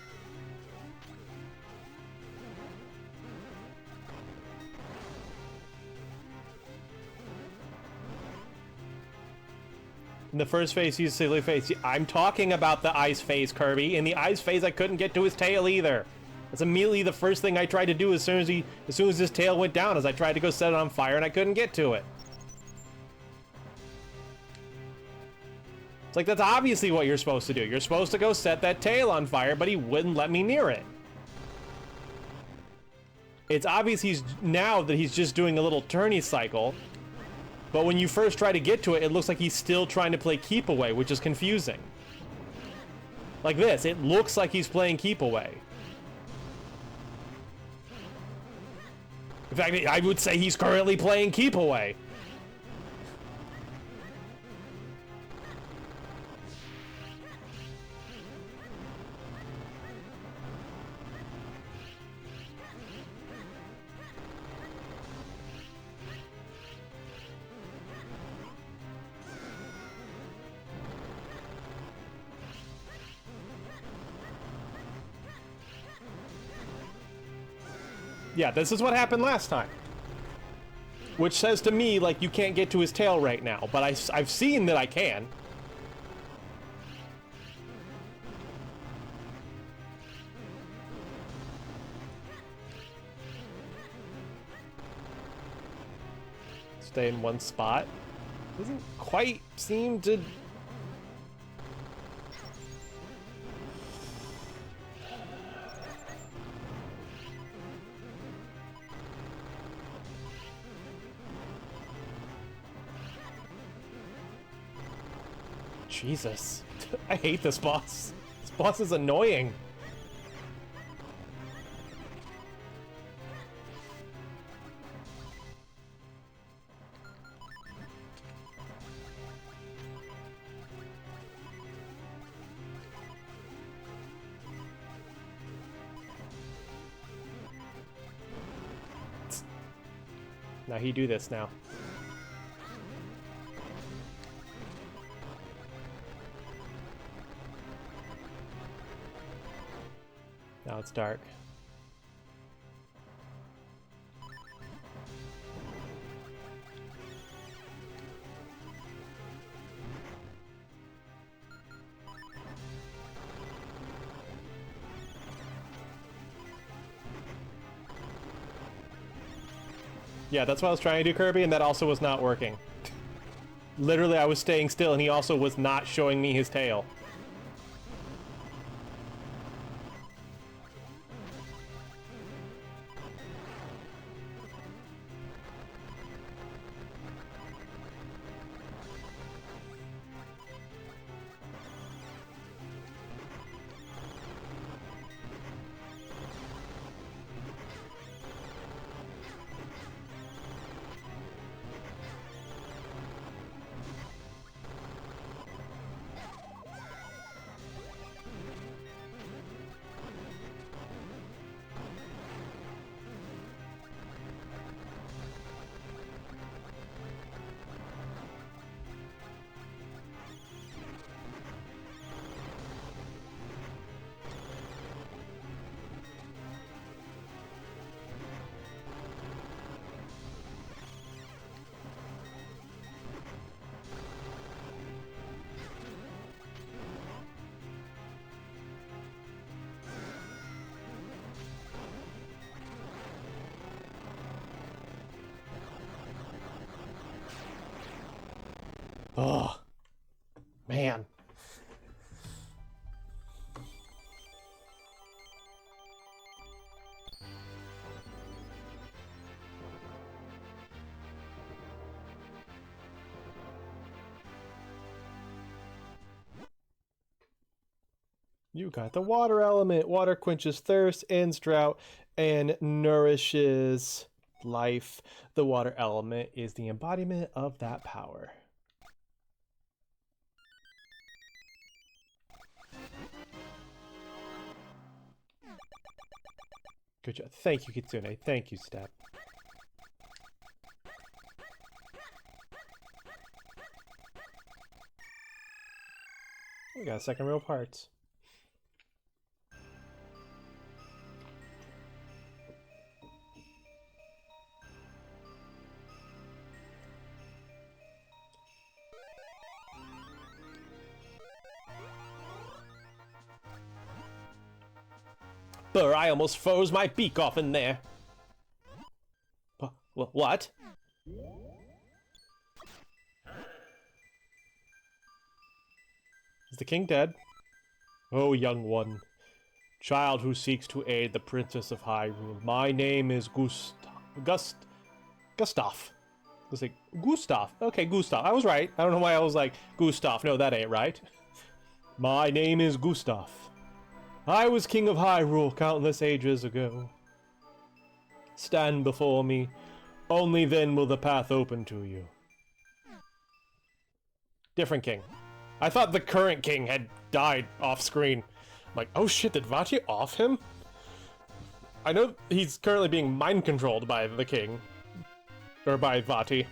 In the first phase, use silly face. I'm talking about the ice phase, Kirby. In the ice phase, I couldn't get to his tail either. That's immediately the first thing I tried to do as soon as his tail went down, is I tried to go set it on fire and I couldn't get to it. It's like, that's obviously what you're supposed to do. You're supposed to go set that tail on fire, but he wouldn't let me near it. It's obvious now that he's just doing a little turny cycle, but when you first try to get to it, it looks like he's still trying to play keep away, which is confusing. Like this, it looks like he's playing keep away. In fact, I would say he's currently playing keep away. Yeah, this is what happened last time. Which says to me, like, you can't get to his tail right now, but I've seen that I can. Stay in one spot. Doesn't quite seem to... Jesus. I hate this boss. This boss is annoying. Now he do this now. Now it's dark. Yeah, that's what I was trying to do, Kirby, and that also was not working. Literally, I was staying still, and he also was not showing me his tail. Oh, man. You got the water element. Water quenches thirst, ends drought, and nourishes life. The water element is the embodiment of that power. Good job. Thank you, Kitsune. Thank you, Step. We got second row parts. Burr, I almost froze my beak off in there. What? Is the king dead? Oh, young one. Child who seeks to aid the Princess of Hyrule. My name is Gustav. Was it Gustav? Okay, Gustav. I was right. I don't know why I was like, Gustav. No, that ain't right. My name is Gustav. I was king of Hyrule countless ages ago. Stand before me. Only then will the path open to you. Different king. I thought the current king had died off screen. I'm like, oh shit, did Vati off him? I know he's currently being mind controlled by the king. Or by Vati.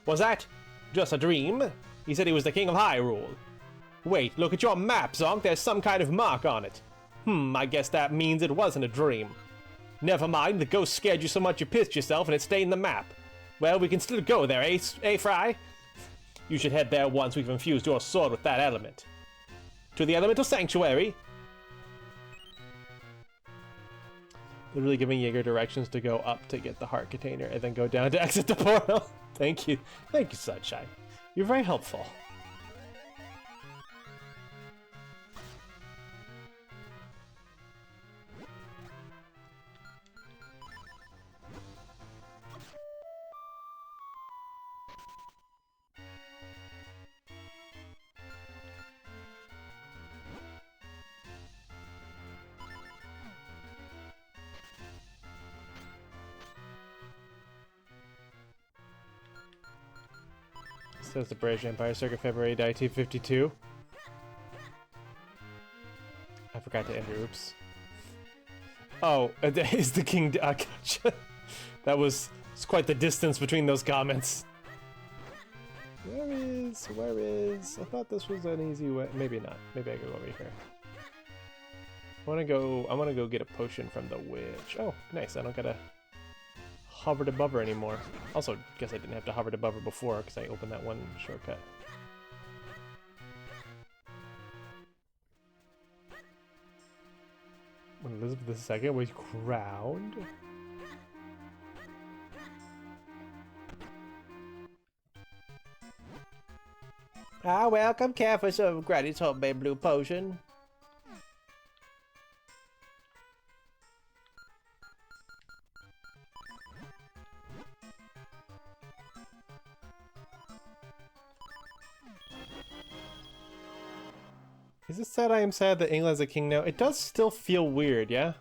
Was that just a dream? He said he was the king of Hyrule. Wait, look at your map, Zonk. There's some kind of mark on it. I guess that means it wasn't a dream. Never mind, the ghost scared you so much you pissed yourself and it stained the map. Well, we can still go there, eh, Fry? You should head there once we've infused your sword with that element. To the Elemental Sanctuary. They're really giving Jaeger directions to go up to get the heart container and then go down to exit the portal. Thank you. Thank you, Sunshine. You're very helpful. Says the British Empire, circa February 1952. I forgot to enter. Oops. Oh, is the king? Gotcha. It's quite the distance between those comments. Where is? I thought this was an easy way. Maybe not. Maybe I go over here. I want to go get a potion from the witch. Oh, nice. I don't gotta hover to above her anymore. Also, guess I didn't have to hover to above her before because I opened that one shortcut. When Elizabeth II was crowned. Welcome, care for some Granny's homemade blue potion. Is it sad I am sad that England's a king now? It does still feel weird, yeah?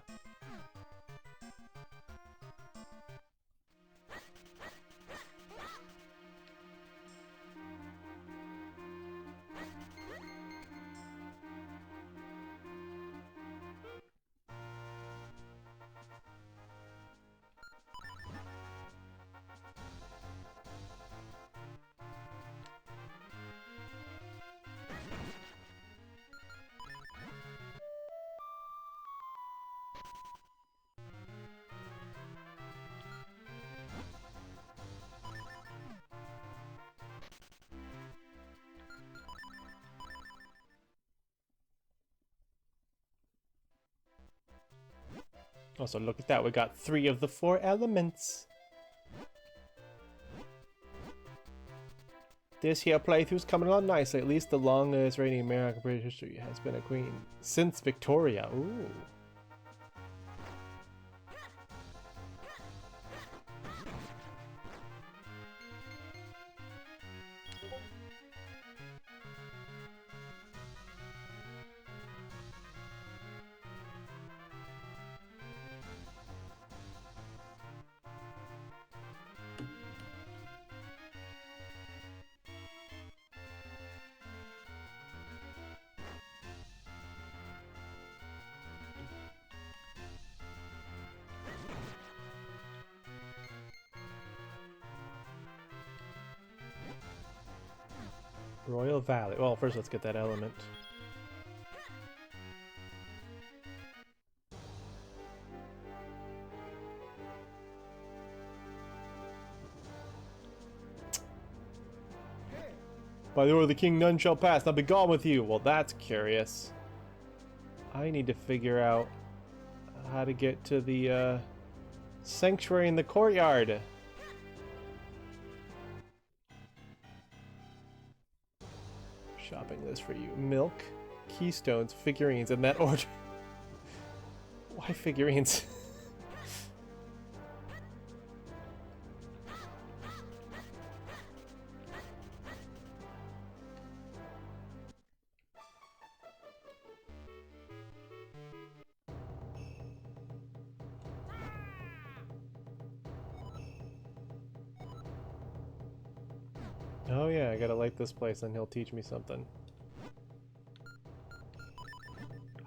Also, look at that. We got 3 of the 4 elements. This here playthrough's coming along nicely. At least the longest reigning American British history has been a queen since Victoria. Ooh. Royal Valley. Well, first let's get that element. By the order of the king, none shall pass. Now be gone with you. Well, that's curious. I need to figure out how to get to the sanctuary in the courtyard. Shopping list for you. Milk, keystones, figurines, in that order. Why figurines? Oh yeah, I gotta light this place and he'll teach me something.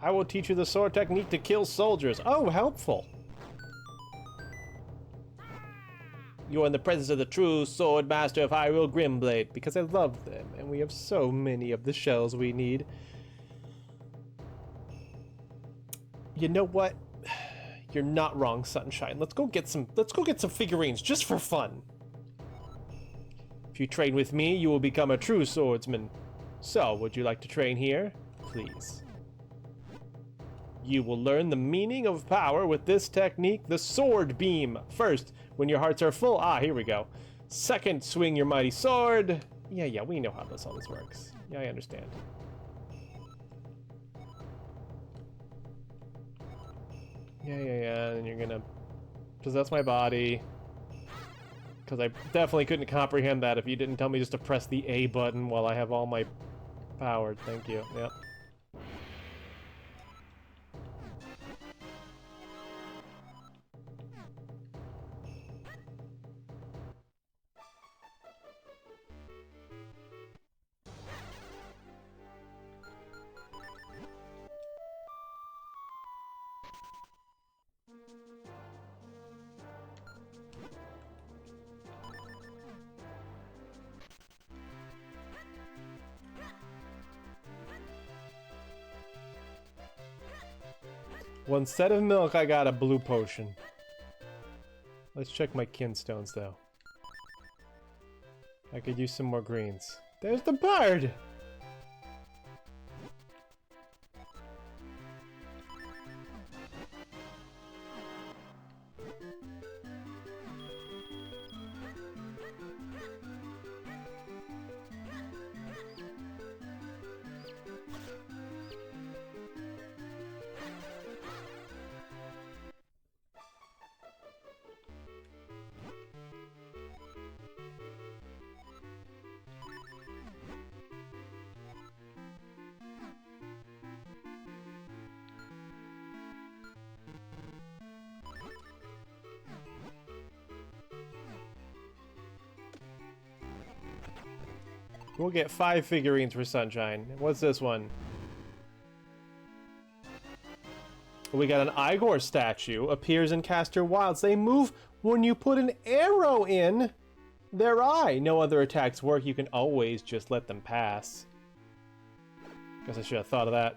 I will teach you the sword technique to kill soldiers. Oh, helpful. You are in the presence of the true sword master of Hyrule Grimblade, because I love them, and we have so many of the shells we need. You know what? You're not wrong, Sunshine. Let's go get some figurines just for fun. If you train with me, you will become a true swordsman. So, would you like to train here? Please. You will learn the meaning of power with this technique, the sword beam. First, when your hearts are full. Ah, here we go. Second, swing your mighty sword. Yeah, we know how all this works. Yeah, I understand. Yeah, and you're gonna possess my body. Because I definitely couldn't comprehend that if you didn't tell me just to press the A button while I have all my power. Thank you. Yep. Well, instead of milk, I got a blue potion. Let's check my kinstones, though. I could use some more greens. There's the bird! We'll get 5 figurines for Sunshine. What's this one? We got an Igor statue. Appears in Caster Wilds. They move when you put an arrow in their eye. No other attacks work. You can always just let them pass. Guess I should have thought of that.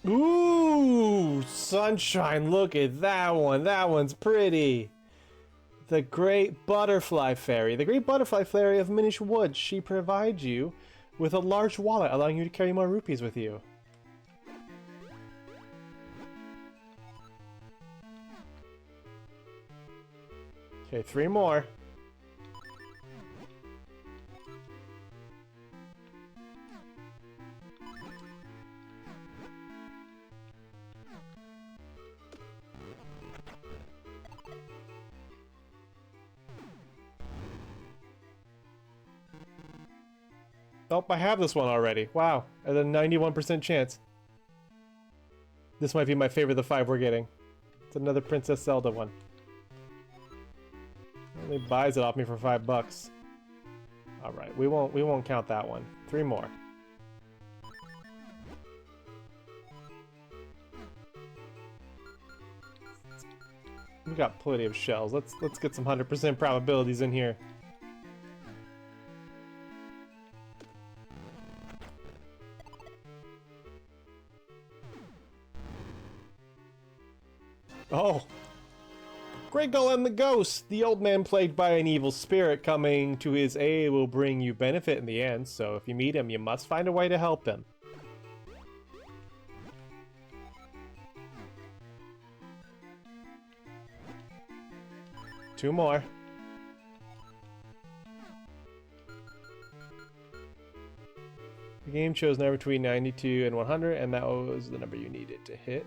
Ooh, Sunshine, look at that one. That one's pretty. The Great Butterfly Fairy. The Great Butterfly Fairy of Minish Woods. She provides you with a large wallet, allowing you to carry more rupees with you. Okay, 3 more. Nope, I have this one already. Wow, at a 91% chance. This might be my favorite of the 5 we're getting. It's another Princess Zelda one. Only buys it off me for $5. All right, we won't count that one. 3 more. We got plenty of shells. Let's get some 100% probabilities in here. Oh, Crinkle and the Ghost. The old man plagued by an evil spirit coming to his aid will bring you benefit in the end, so if you meet him, you must find a way to help him. Two more. The game chose a number between 92 and 100, and that was the number you needed to hit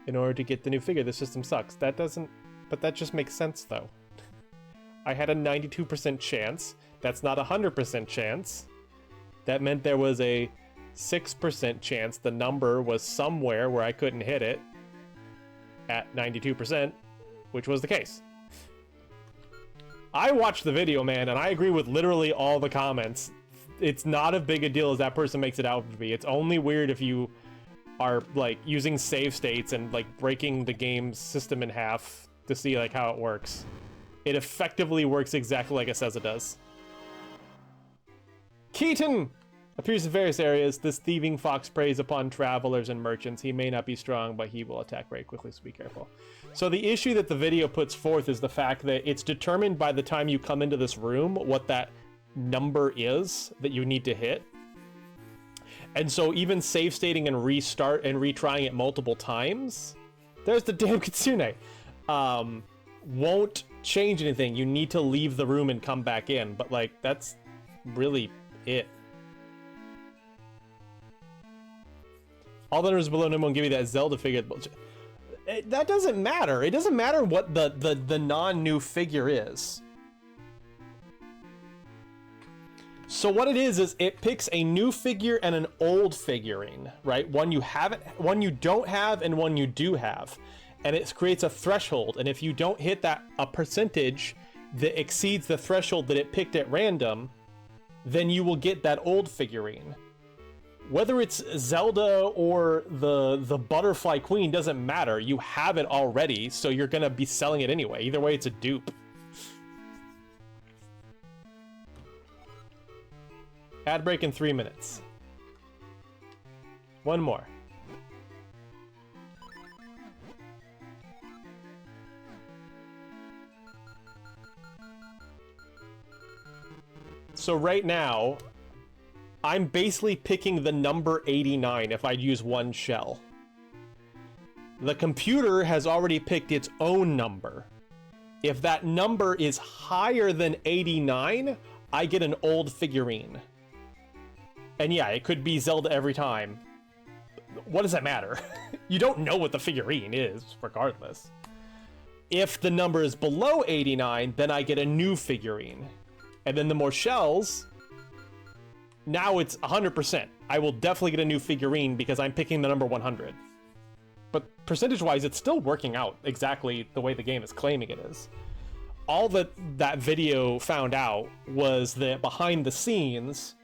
in order to get the new figure. The system sucks. That doesn't... But that just makes sense, though. I had a 92% chance. That's not a 100% chance. That meant there was a 6% chance the number was somewhere where I couldn't hit it at 92%, which was the case. I watched the video, man, and I agree with literally all the comments. It's not as big a deal as that person makes it out to be. It's only weird if you are like using save states and like breaking the game's system in half to see like how it works. It effectively works exactly like it says it does. Keaton appears in various areas. This thieving fox preys upon travelers and merchants. He may not be strong, but he will attack very quickly, so be careful. So the issue that the video puts forth is the fact that it's determined by the time you come into this room what that number is that you need to hit. And so even save stating and restart and retrying it multiple times, there's the damn Kitsune, won't change anything. You need to leave the room and come back in, but like that's really it. All the numbers below number won't give you that Zelda figure. That doesn't matter. It doesn't matter what the non-new figure is. So what it is it picks a new figure and an old figurine, right? One you haven't, one you don't have, and one you do have. And it creates a threshold. And if you don't hit a percentage that exceeds the threshold that it picked at random, then you will get that old figurine. Whether it's Zelda or the Butterfly Queen doesn't matter. You have it already, so you're gonna be selling it anyway. Either way, it's a dupe. Ad break in 3 minutes. One more. So right now, I'm basically picking the number 89 if I'd use one shell. The computer has already picked its own number. If that number is higher than 89, I get an old figurine. And yeah, it could be Zelda every time. What does that matter? You don't know what the figurine is, regardless. If the number is below 89, then I get a new figurine. And then the more shells, now it's 100%. I will definitely get a new figurine because I'm picking the number 100. But percentage-wise, it's still working out exactly the way the game is claiming it is. All that video found out was that behind the scenes,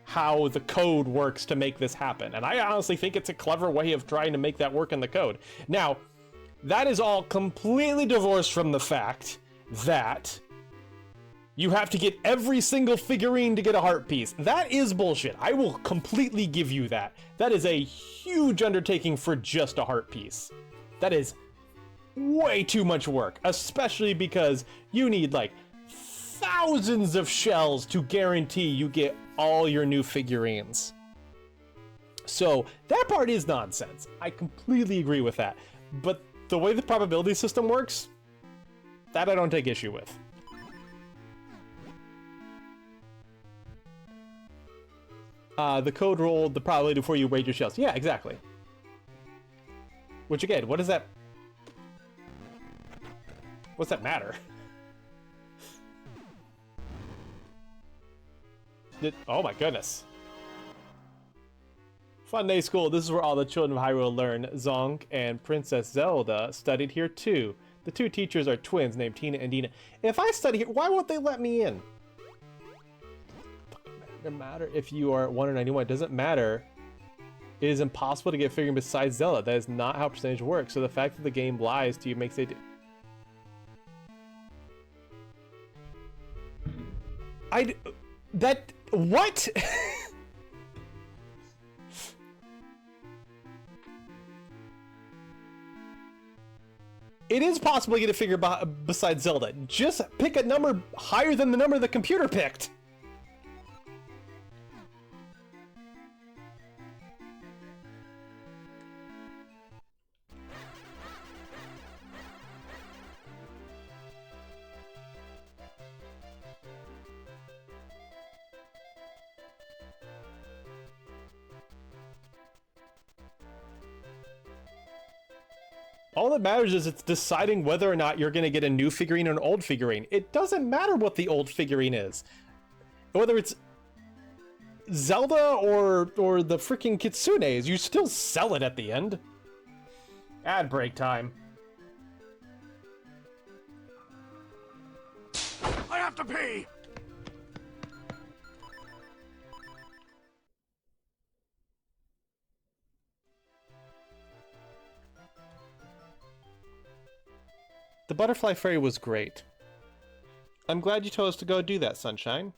how the code works to make this happen. And I honestly think it's a clever way of trying to make that work in the code. Now, that is all completely divorced from the fact that you have to get every single figurine to get a heart piece. That is bullshit. I will completely give you that. That is a huge undertaking for just a heart piece. That is way too much work, especially because you need like thousands of shells to guarantee you get all your new figurines. So that part is nonsense. I completely agree with that. But the way the probability system works, that I don't take issue with. The code rolled the probability before you weighed your shells. Yeah, exactly. Which again, what does that... What's that matter? Oh my goodness. Fun day school. This is where all the children of Hyrule learn. Zonk and Princess Zelda studied here too. The two teachers are twins named Tina and Dina. If I study here, why won't they let me in? Doesn't matter if you are 1 or 91. It doesn't matter. It is impossible to get a figurine besides Zelda. That is not how percentage works. So the fact that the game lies to you makes it... What? It is possible to get a figure besides Zelda. Just pick a number higher than the number the computer picked. All that matters is it's deciding whether or not you're going to get a new figurine or an old figurine. It doesn't matter what the old figurine is. Whether it's Zelda or the freaking Kitsunes, you still sell it at the end. Ad break time. I have to pee! The Butterfly Fairy was great. I'm glad you told us to go do that, Sunshine.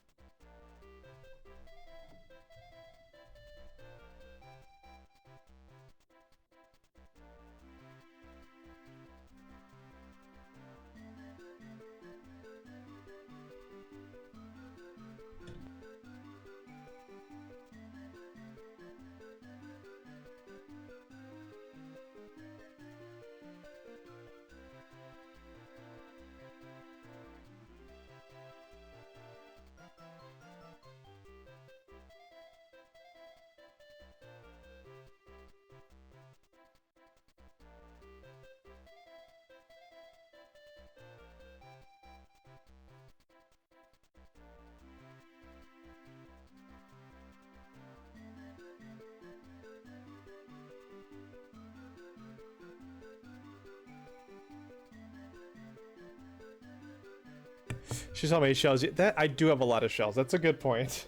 She's how many shells? That I do have a lot of shells. That's a good point.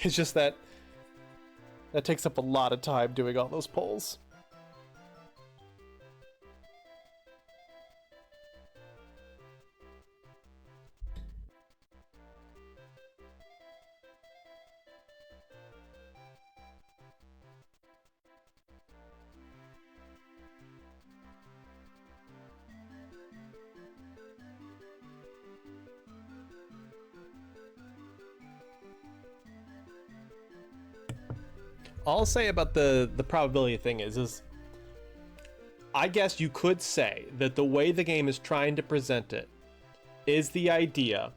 It's just that takes up a lot of time doing all those polls. All I'll say about the probability thing is I guess you could say that the way the game is trying to present it is the idea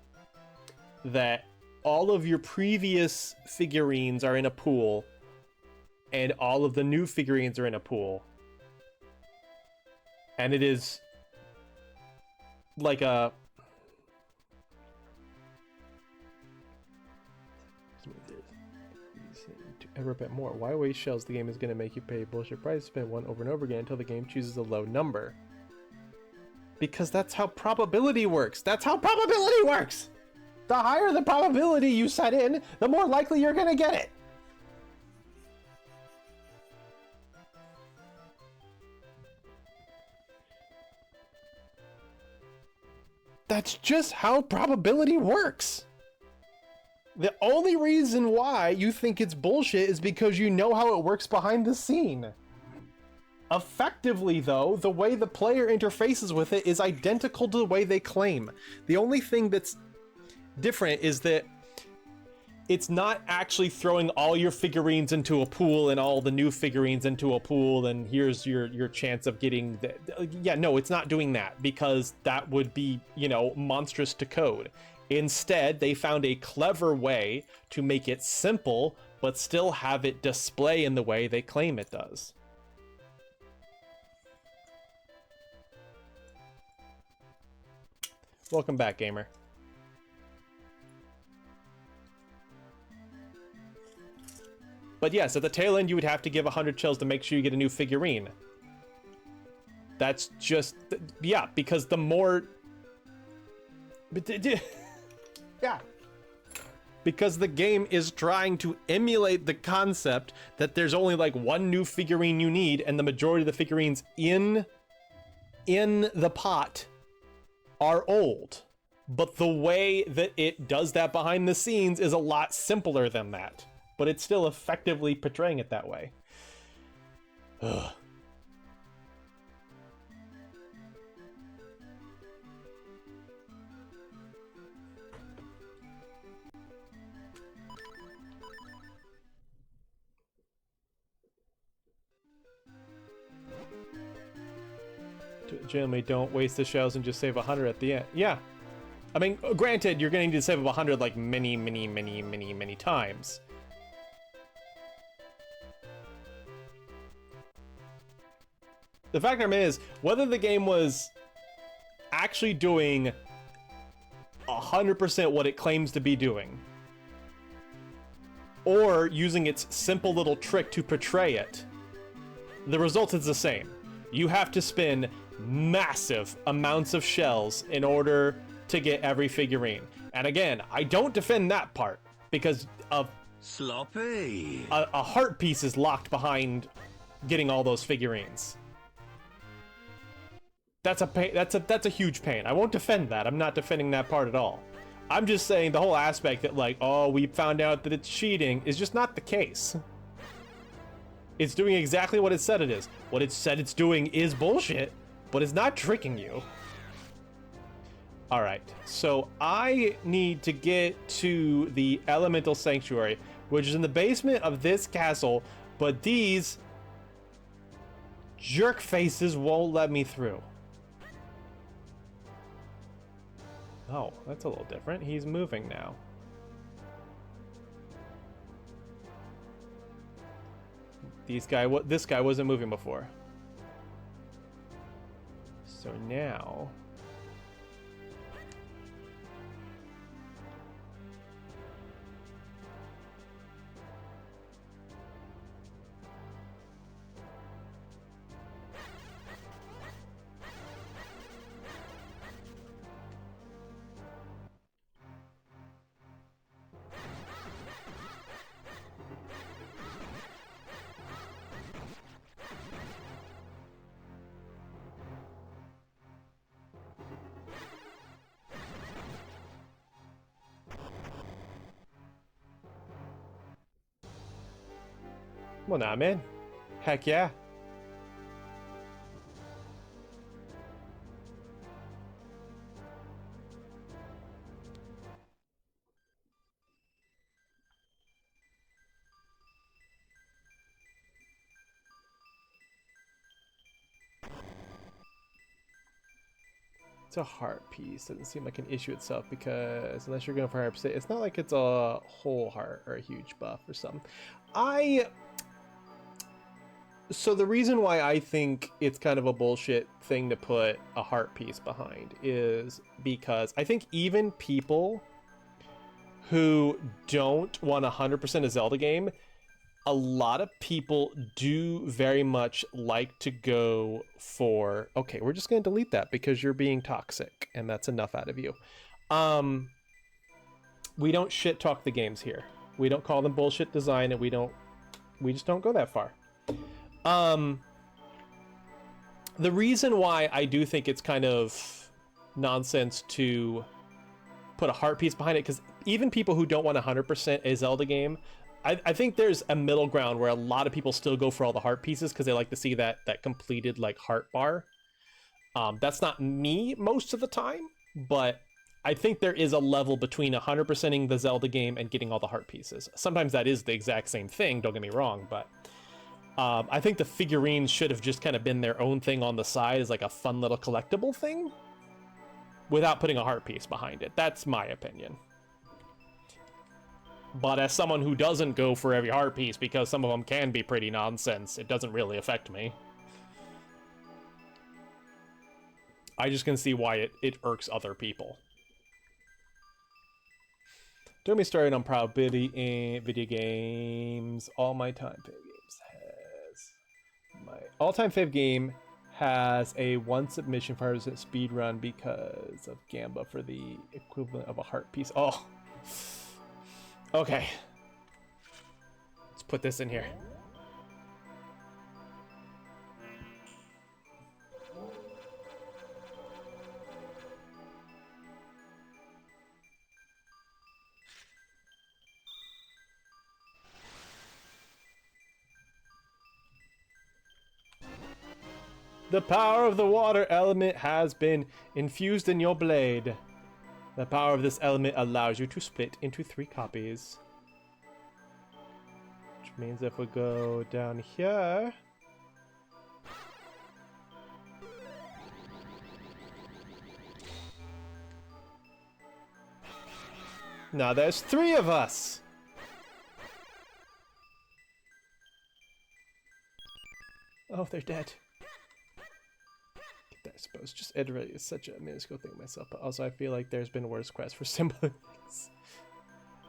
that all of your previous figurines are in a pool and all of the new figurines are in a pool. And it is like a... ever a bit more. Why waste shells? The game is going to make you pay a bullshit price, spend one over and over again until the game chooses a low number. Because that's how probability works. That's how probability works! The higher the probability you set in, the more likely you're going to get it. That's just how probability works. The only reason why you think it's bullshit is because you know how it works behind the scene. Effectively, though, the way the player interfaces with it is identical to the way they claim. The only thing that's different is that it's not actually throwing all your figurines into a pool and all the new figurines into a pool and here's your chance of getting the... Yeah, no, it's not doing that because that would be, you know, monstrous to code. Instead, they found a clever way to make it simple, but still have it display in the way they claim it does. Welcome back, gamer. But yes, at the tail end, you would have to give 100 chills to make sure you get a new figurine. That's just... Yeah, because the more... Yeah. Because the game is trying to emulate the concept that there's only like one new figurine you need and the majority of the figurines in the pot are old. But the way that it does that behind the scenes is a lot simpler than that. But it's still effectively portraying it that way. Ugh. Generally, don't waste the shells and just save 100 at the end. Yeah. I mean, granted, you're going to need to save 100 like many times. The fact of it is, whether the game was actually doing 100% what it claims to be doing, or using its simple little trick to portray it, the result is the same. You have to spend massive amounts of shells in order to get every figurine. And again, I don't defend that part because sloppy. A heart piece is locked behind getting all those figurines. That's a pain. That's a huge pain. I won't defend that. I'm not defending that part at all. I'm just saying the whole aspect that like, oh, we found out that it's cheating is just not the case. It's doing exactly what it said it is. What it said it's doing is bullshit, but it's not tricking you. All right, so I need to get to the Elemental Sanctuary, which is in the basement of this castle, but these jerk faces won't let me through. Oh, that's a little different. He's moving now. This guy wasn't moving before. So now... Come on now, man. Heck yeah. It's a heart piece. Doesn't seem like an issue itself because unless you're going for heart, it's not like it's a whole heart or a huge buff or something. So the reason why I think it's kind of a bullshit thing to put a heart piece behind is because I think even people who don't want 100% a Zelda game, a lot of people do very much like to go for, okay, we're just going to delete that because you're being toxic and that's enough out of you. We don't shit talk the games here. We don't call them bullshit design, and we just don't go that far. The reason why I do think it's kind of nonsense to put a heart piece behind it, because even people who don't want 100% a Zelda game, I think there's a middle ground where a lot of people still go for all the heart pieces because they like to see that completed like heart bar. That's not me most of the time, but I think there is a level between 100%ing the Zelda game and getting all the heart pieces. Sometimes that is the exact same thing, don't get me wrong, but I think the figurines should have just kind of been their own thing on the side as like a fun little collectible thing without putting a heart piece behind it. That's my opinion. But as someone who doesn't go for every heart piece because some of them can be pretty nonsense, it doesn't really affect me. I just can see why it irks other people. Don't get me started on probability in video games. All my time favorite games has... My all-time favorite game has a 1 submission 5% speed run because of Gamba for the equivalent of a heart piece. Oh. Okay. Let's put this in here. The power of the water element has been infused in your blade. The power of this element allows you to split into 3 copies. Which means if we go down here... Now there's 3 of us! Oh, they're dead. I suppose just iterate is such a minuscule thing myself, but also I feel like there's been worse quests for similar things.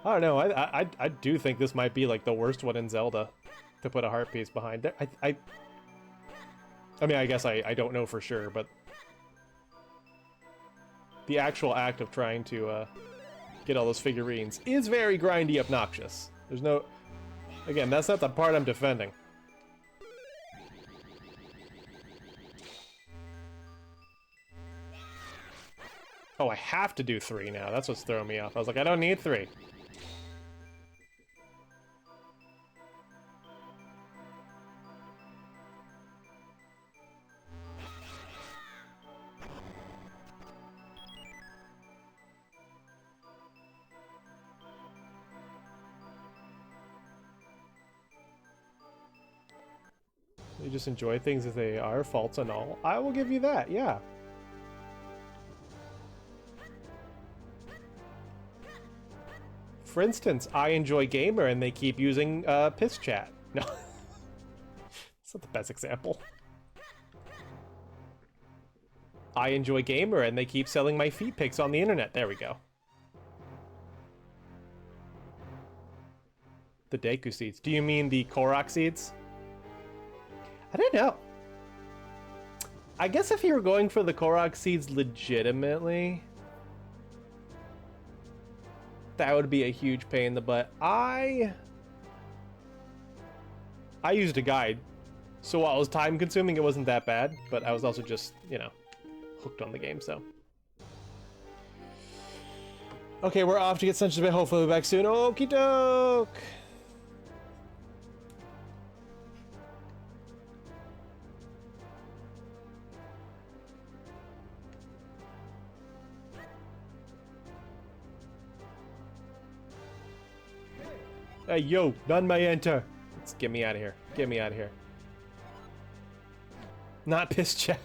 I don't know. I do think this might be like the worst one in Zelda to put a heart piece behind. I mean, I guess I don't know for sure, but the actual act of trying to get all those figurines is very grindy, obnoxious. There's no, again, that's not the part I'm defending. Oh, I have to do 3 now. That's what's throwing me off. I was like, I don't need 3. You just enjoy things as they are, faults and all. I will give you that, yeah. For instance, I enjoy Gamer and they keep using piss chat. No, it's not the best example. I enjoy Gamer and they keep selling my feet pics on the internet. There we go. The Deku seeds. Do you mean the Korok seeds? I don't know. I guess if you were going for the Korok seeds legitimately, that would be a huge pain in the butt. I used a guide, so while it was time consuming, it wasn't that bad, but I was also just, you know, hooked on the game, so. Okay, we're off to get Sunshine Bay. Hopefully we'll be back soon. Okie doke! Hey, yo, none may enter. Let's get me out of here. Get me out of here. Not piss check.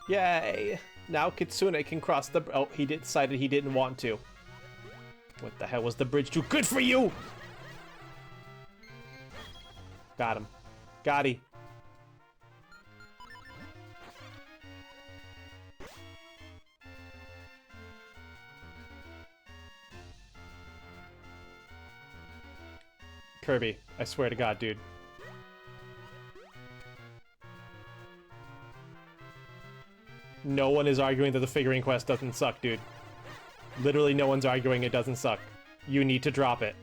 Yay! Now Kitsune can cross the... Oh, he decided he didn't want to. What the hell was the bridge too good for you? Got him. Got he. Kirby, I swear to God, dude. No one is arguing that the figurine quest doesn't suck, dude. Literally no one's arguing it doesn't suck. You need to drop it.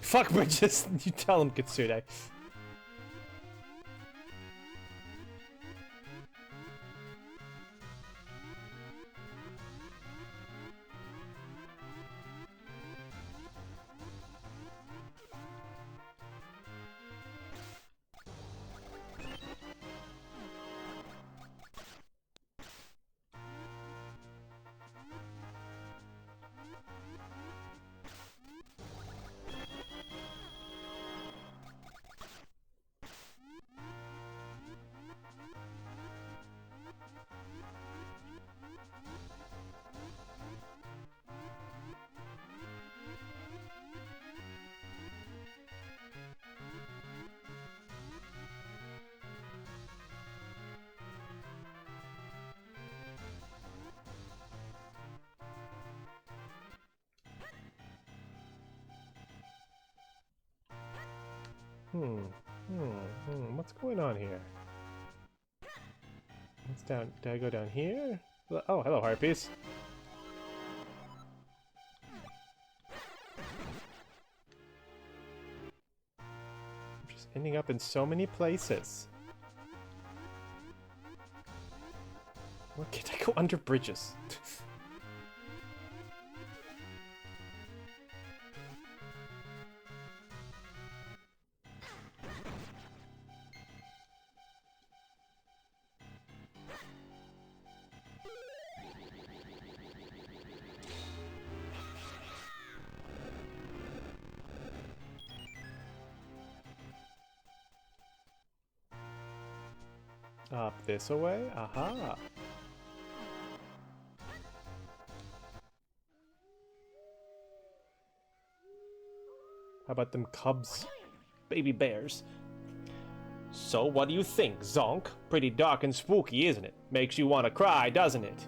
Fuck bridges! You tell him, Kitsune. What's going on here? What's down? Did I go down here? Oh, hello, Harpies. I'm just ending up in so many places. Why can't I go under bridges? Up this way? Aha! How about them cubs? Baby bears. So what do you think, Zonk? Pretty dark and spooky, isn't it? Makes you want to cry, doesn't it?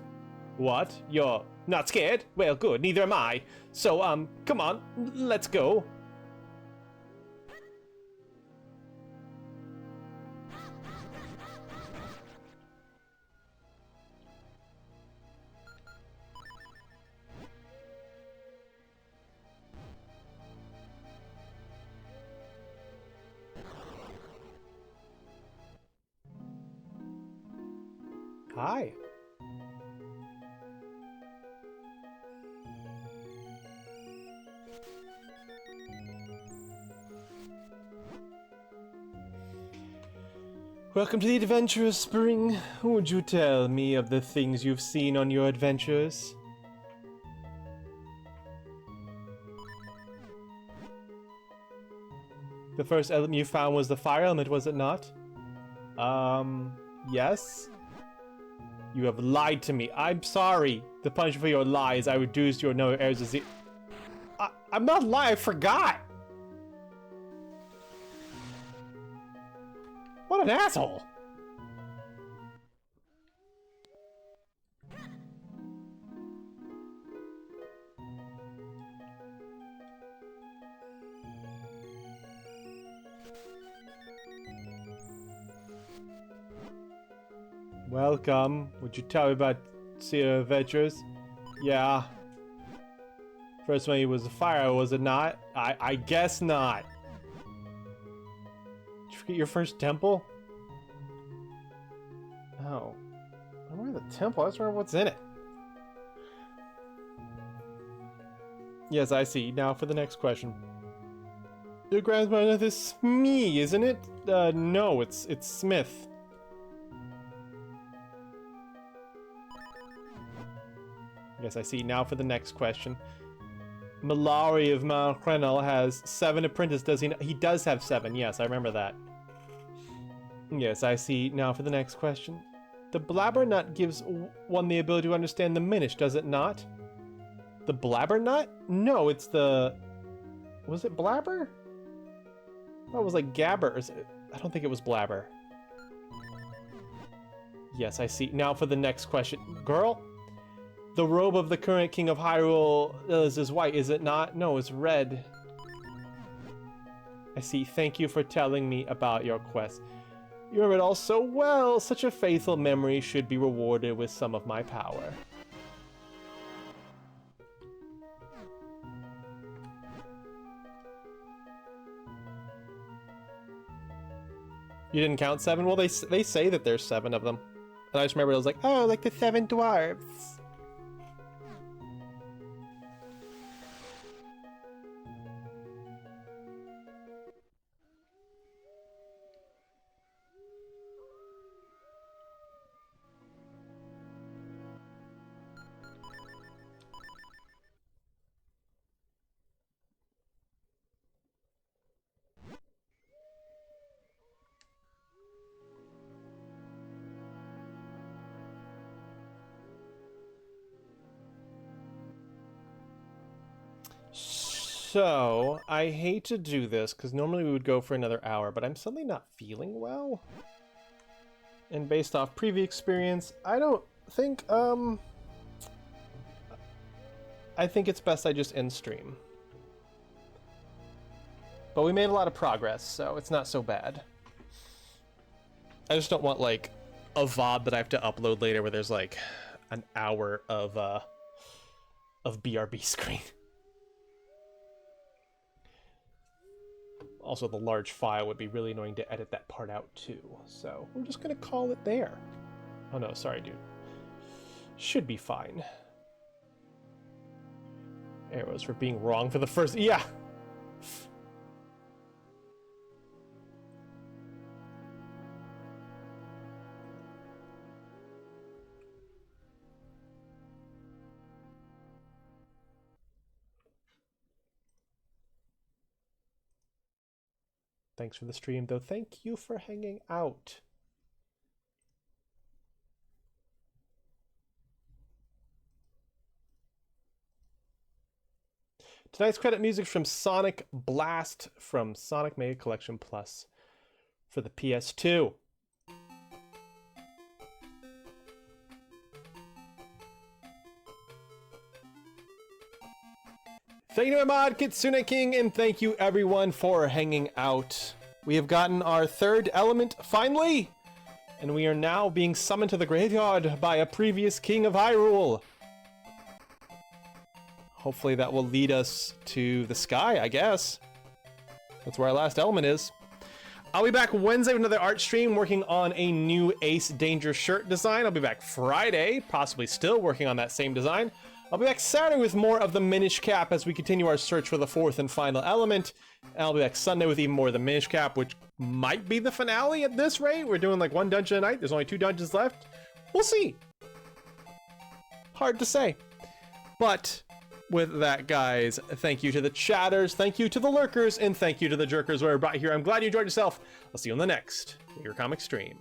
What? You're not scared? Well, good, neither am I. So, come on, let's go. Hi. Welcome to the adventurous spring. Would you tell me of the things you've seen on your adventures? The first element you found was the fire element, was it not? Yes? You have lied to me. I'm sorry. The punishment for your lies, I reduced your no errors as I'm not lying, I forgot! What an asshole! Welcome. Would you tell me about your adventures? Yeah. First one was the fire, was it not? I guess not. Did you forget your first temple? Oh. I remember the temple. I just remember what's in it. Yes, I see. Now for the next question. Your grandmother is me, isn't it? No, it's Smith. Yes, I see. Now for the next question. Malari of Mount Crenel has 7 apprentices, does he not? He does have 7, yes, I remember that. Yes, I see. Now for the next question. The blabber nut gives one the ability to understand the Minish, does it not? The blabber nut? No, it's the... Was it blabber? I thought it was like gabber. I don't think it was blabber. Yes, I see. Now for the next question. Girl? The robe of the current king of Hyrule is white, is it not? No, it's red. I see. Thank you for telling me about your quest. You remember it all so well. Such a faithful memory should be rewarded with some of my power. You didn't count 7? Well, they say that there's 7 of them. And I just remember it was like, oh, like the 7 dwarves. So, I hate to do this, because normally we would go for another hour, but I'm suddenly not feeling well. And based off previous experience, I don't think, I think it's best I just end stream. But we made a lot of progress, so it's not so bad. I just don't want, like, a VOD that I have to upload later where there's, like, an hour of BRB screen. Also, the large file would be really annoying to edit that part out, too. So, we're just gonna call it there. Oh no, sorry, dude. Should be fine. Arrows for being wrong for the first... Yeah! Thanks for the stream, though. Thank you for hanging out. Tonight's credit music from Sonic Blast from Sonic Mega Collection Plus for the PS2. Thank you to my mod, Kitsune King, and thank you everyone for hanging out. We have gotten our 3rd element, finally! And we are now being summoned to the graveyard by a previous king of Hyrule. Hopefully that will lead us to the sky, I guess. That's where our last element is. I'll be back Wednesday with another art stream working on a new Ace Danger shirt design. I'll be back Friday, possibly still working on that same design. I'll be back Saturday with more of the Minish cap as we continue our search for the 4th and final element. And I'll be back Sunday with even more of the Minish cap, which might be the finale at this rate. We're doing like 1 dungeon a night. There's only 2 dungeons left. We'll see. Hard to say. But with that, guys, thank you to the chatters, thank you to the lurkers, and thank you to the jerkers who are brought here. I'm glad you enjoyed yourself. I'll see you on the next Your Comic stream.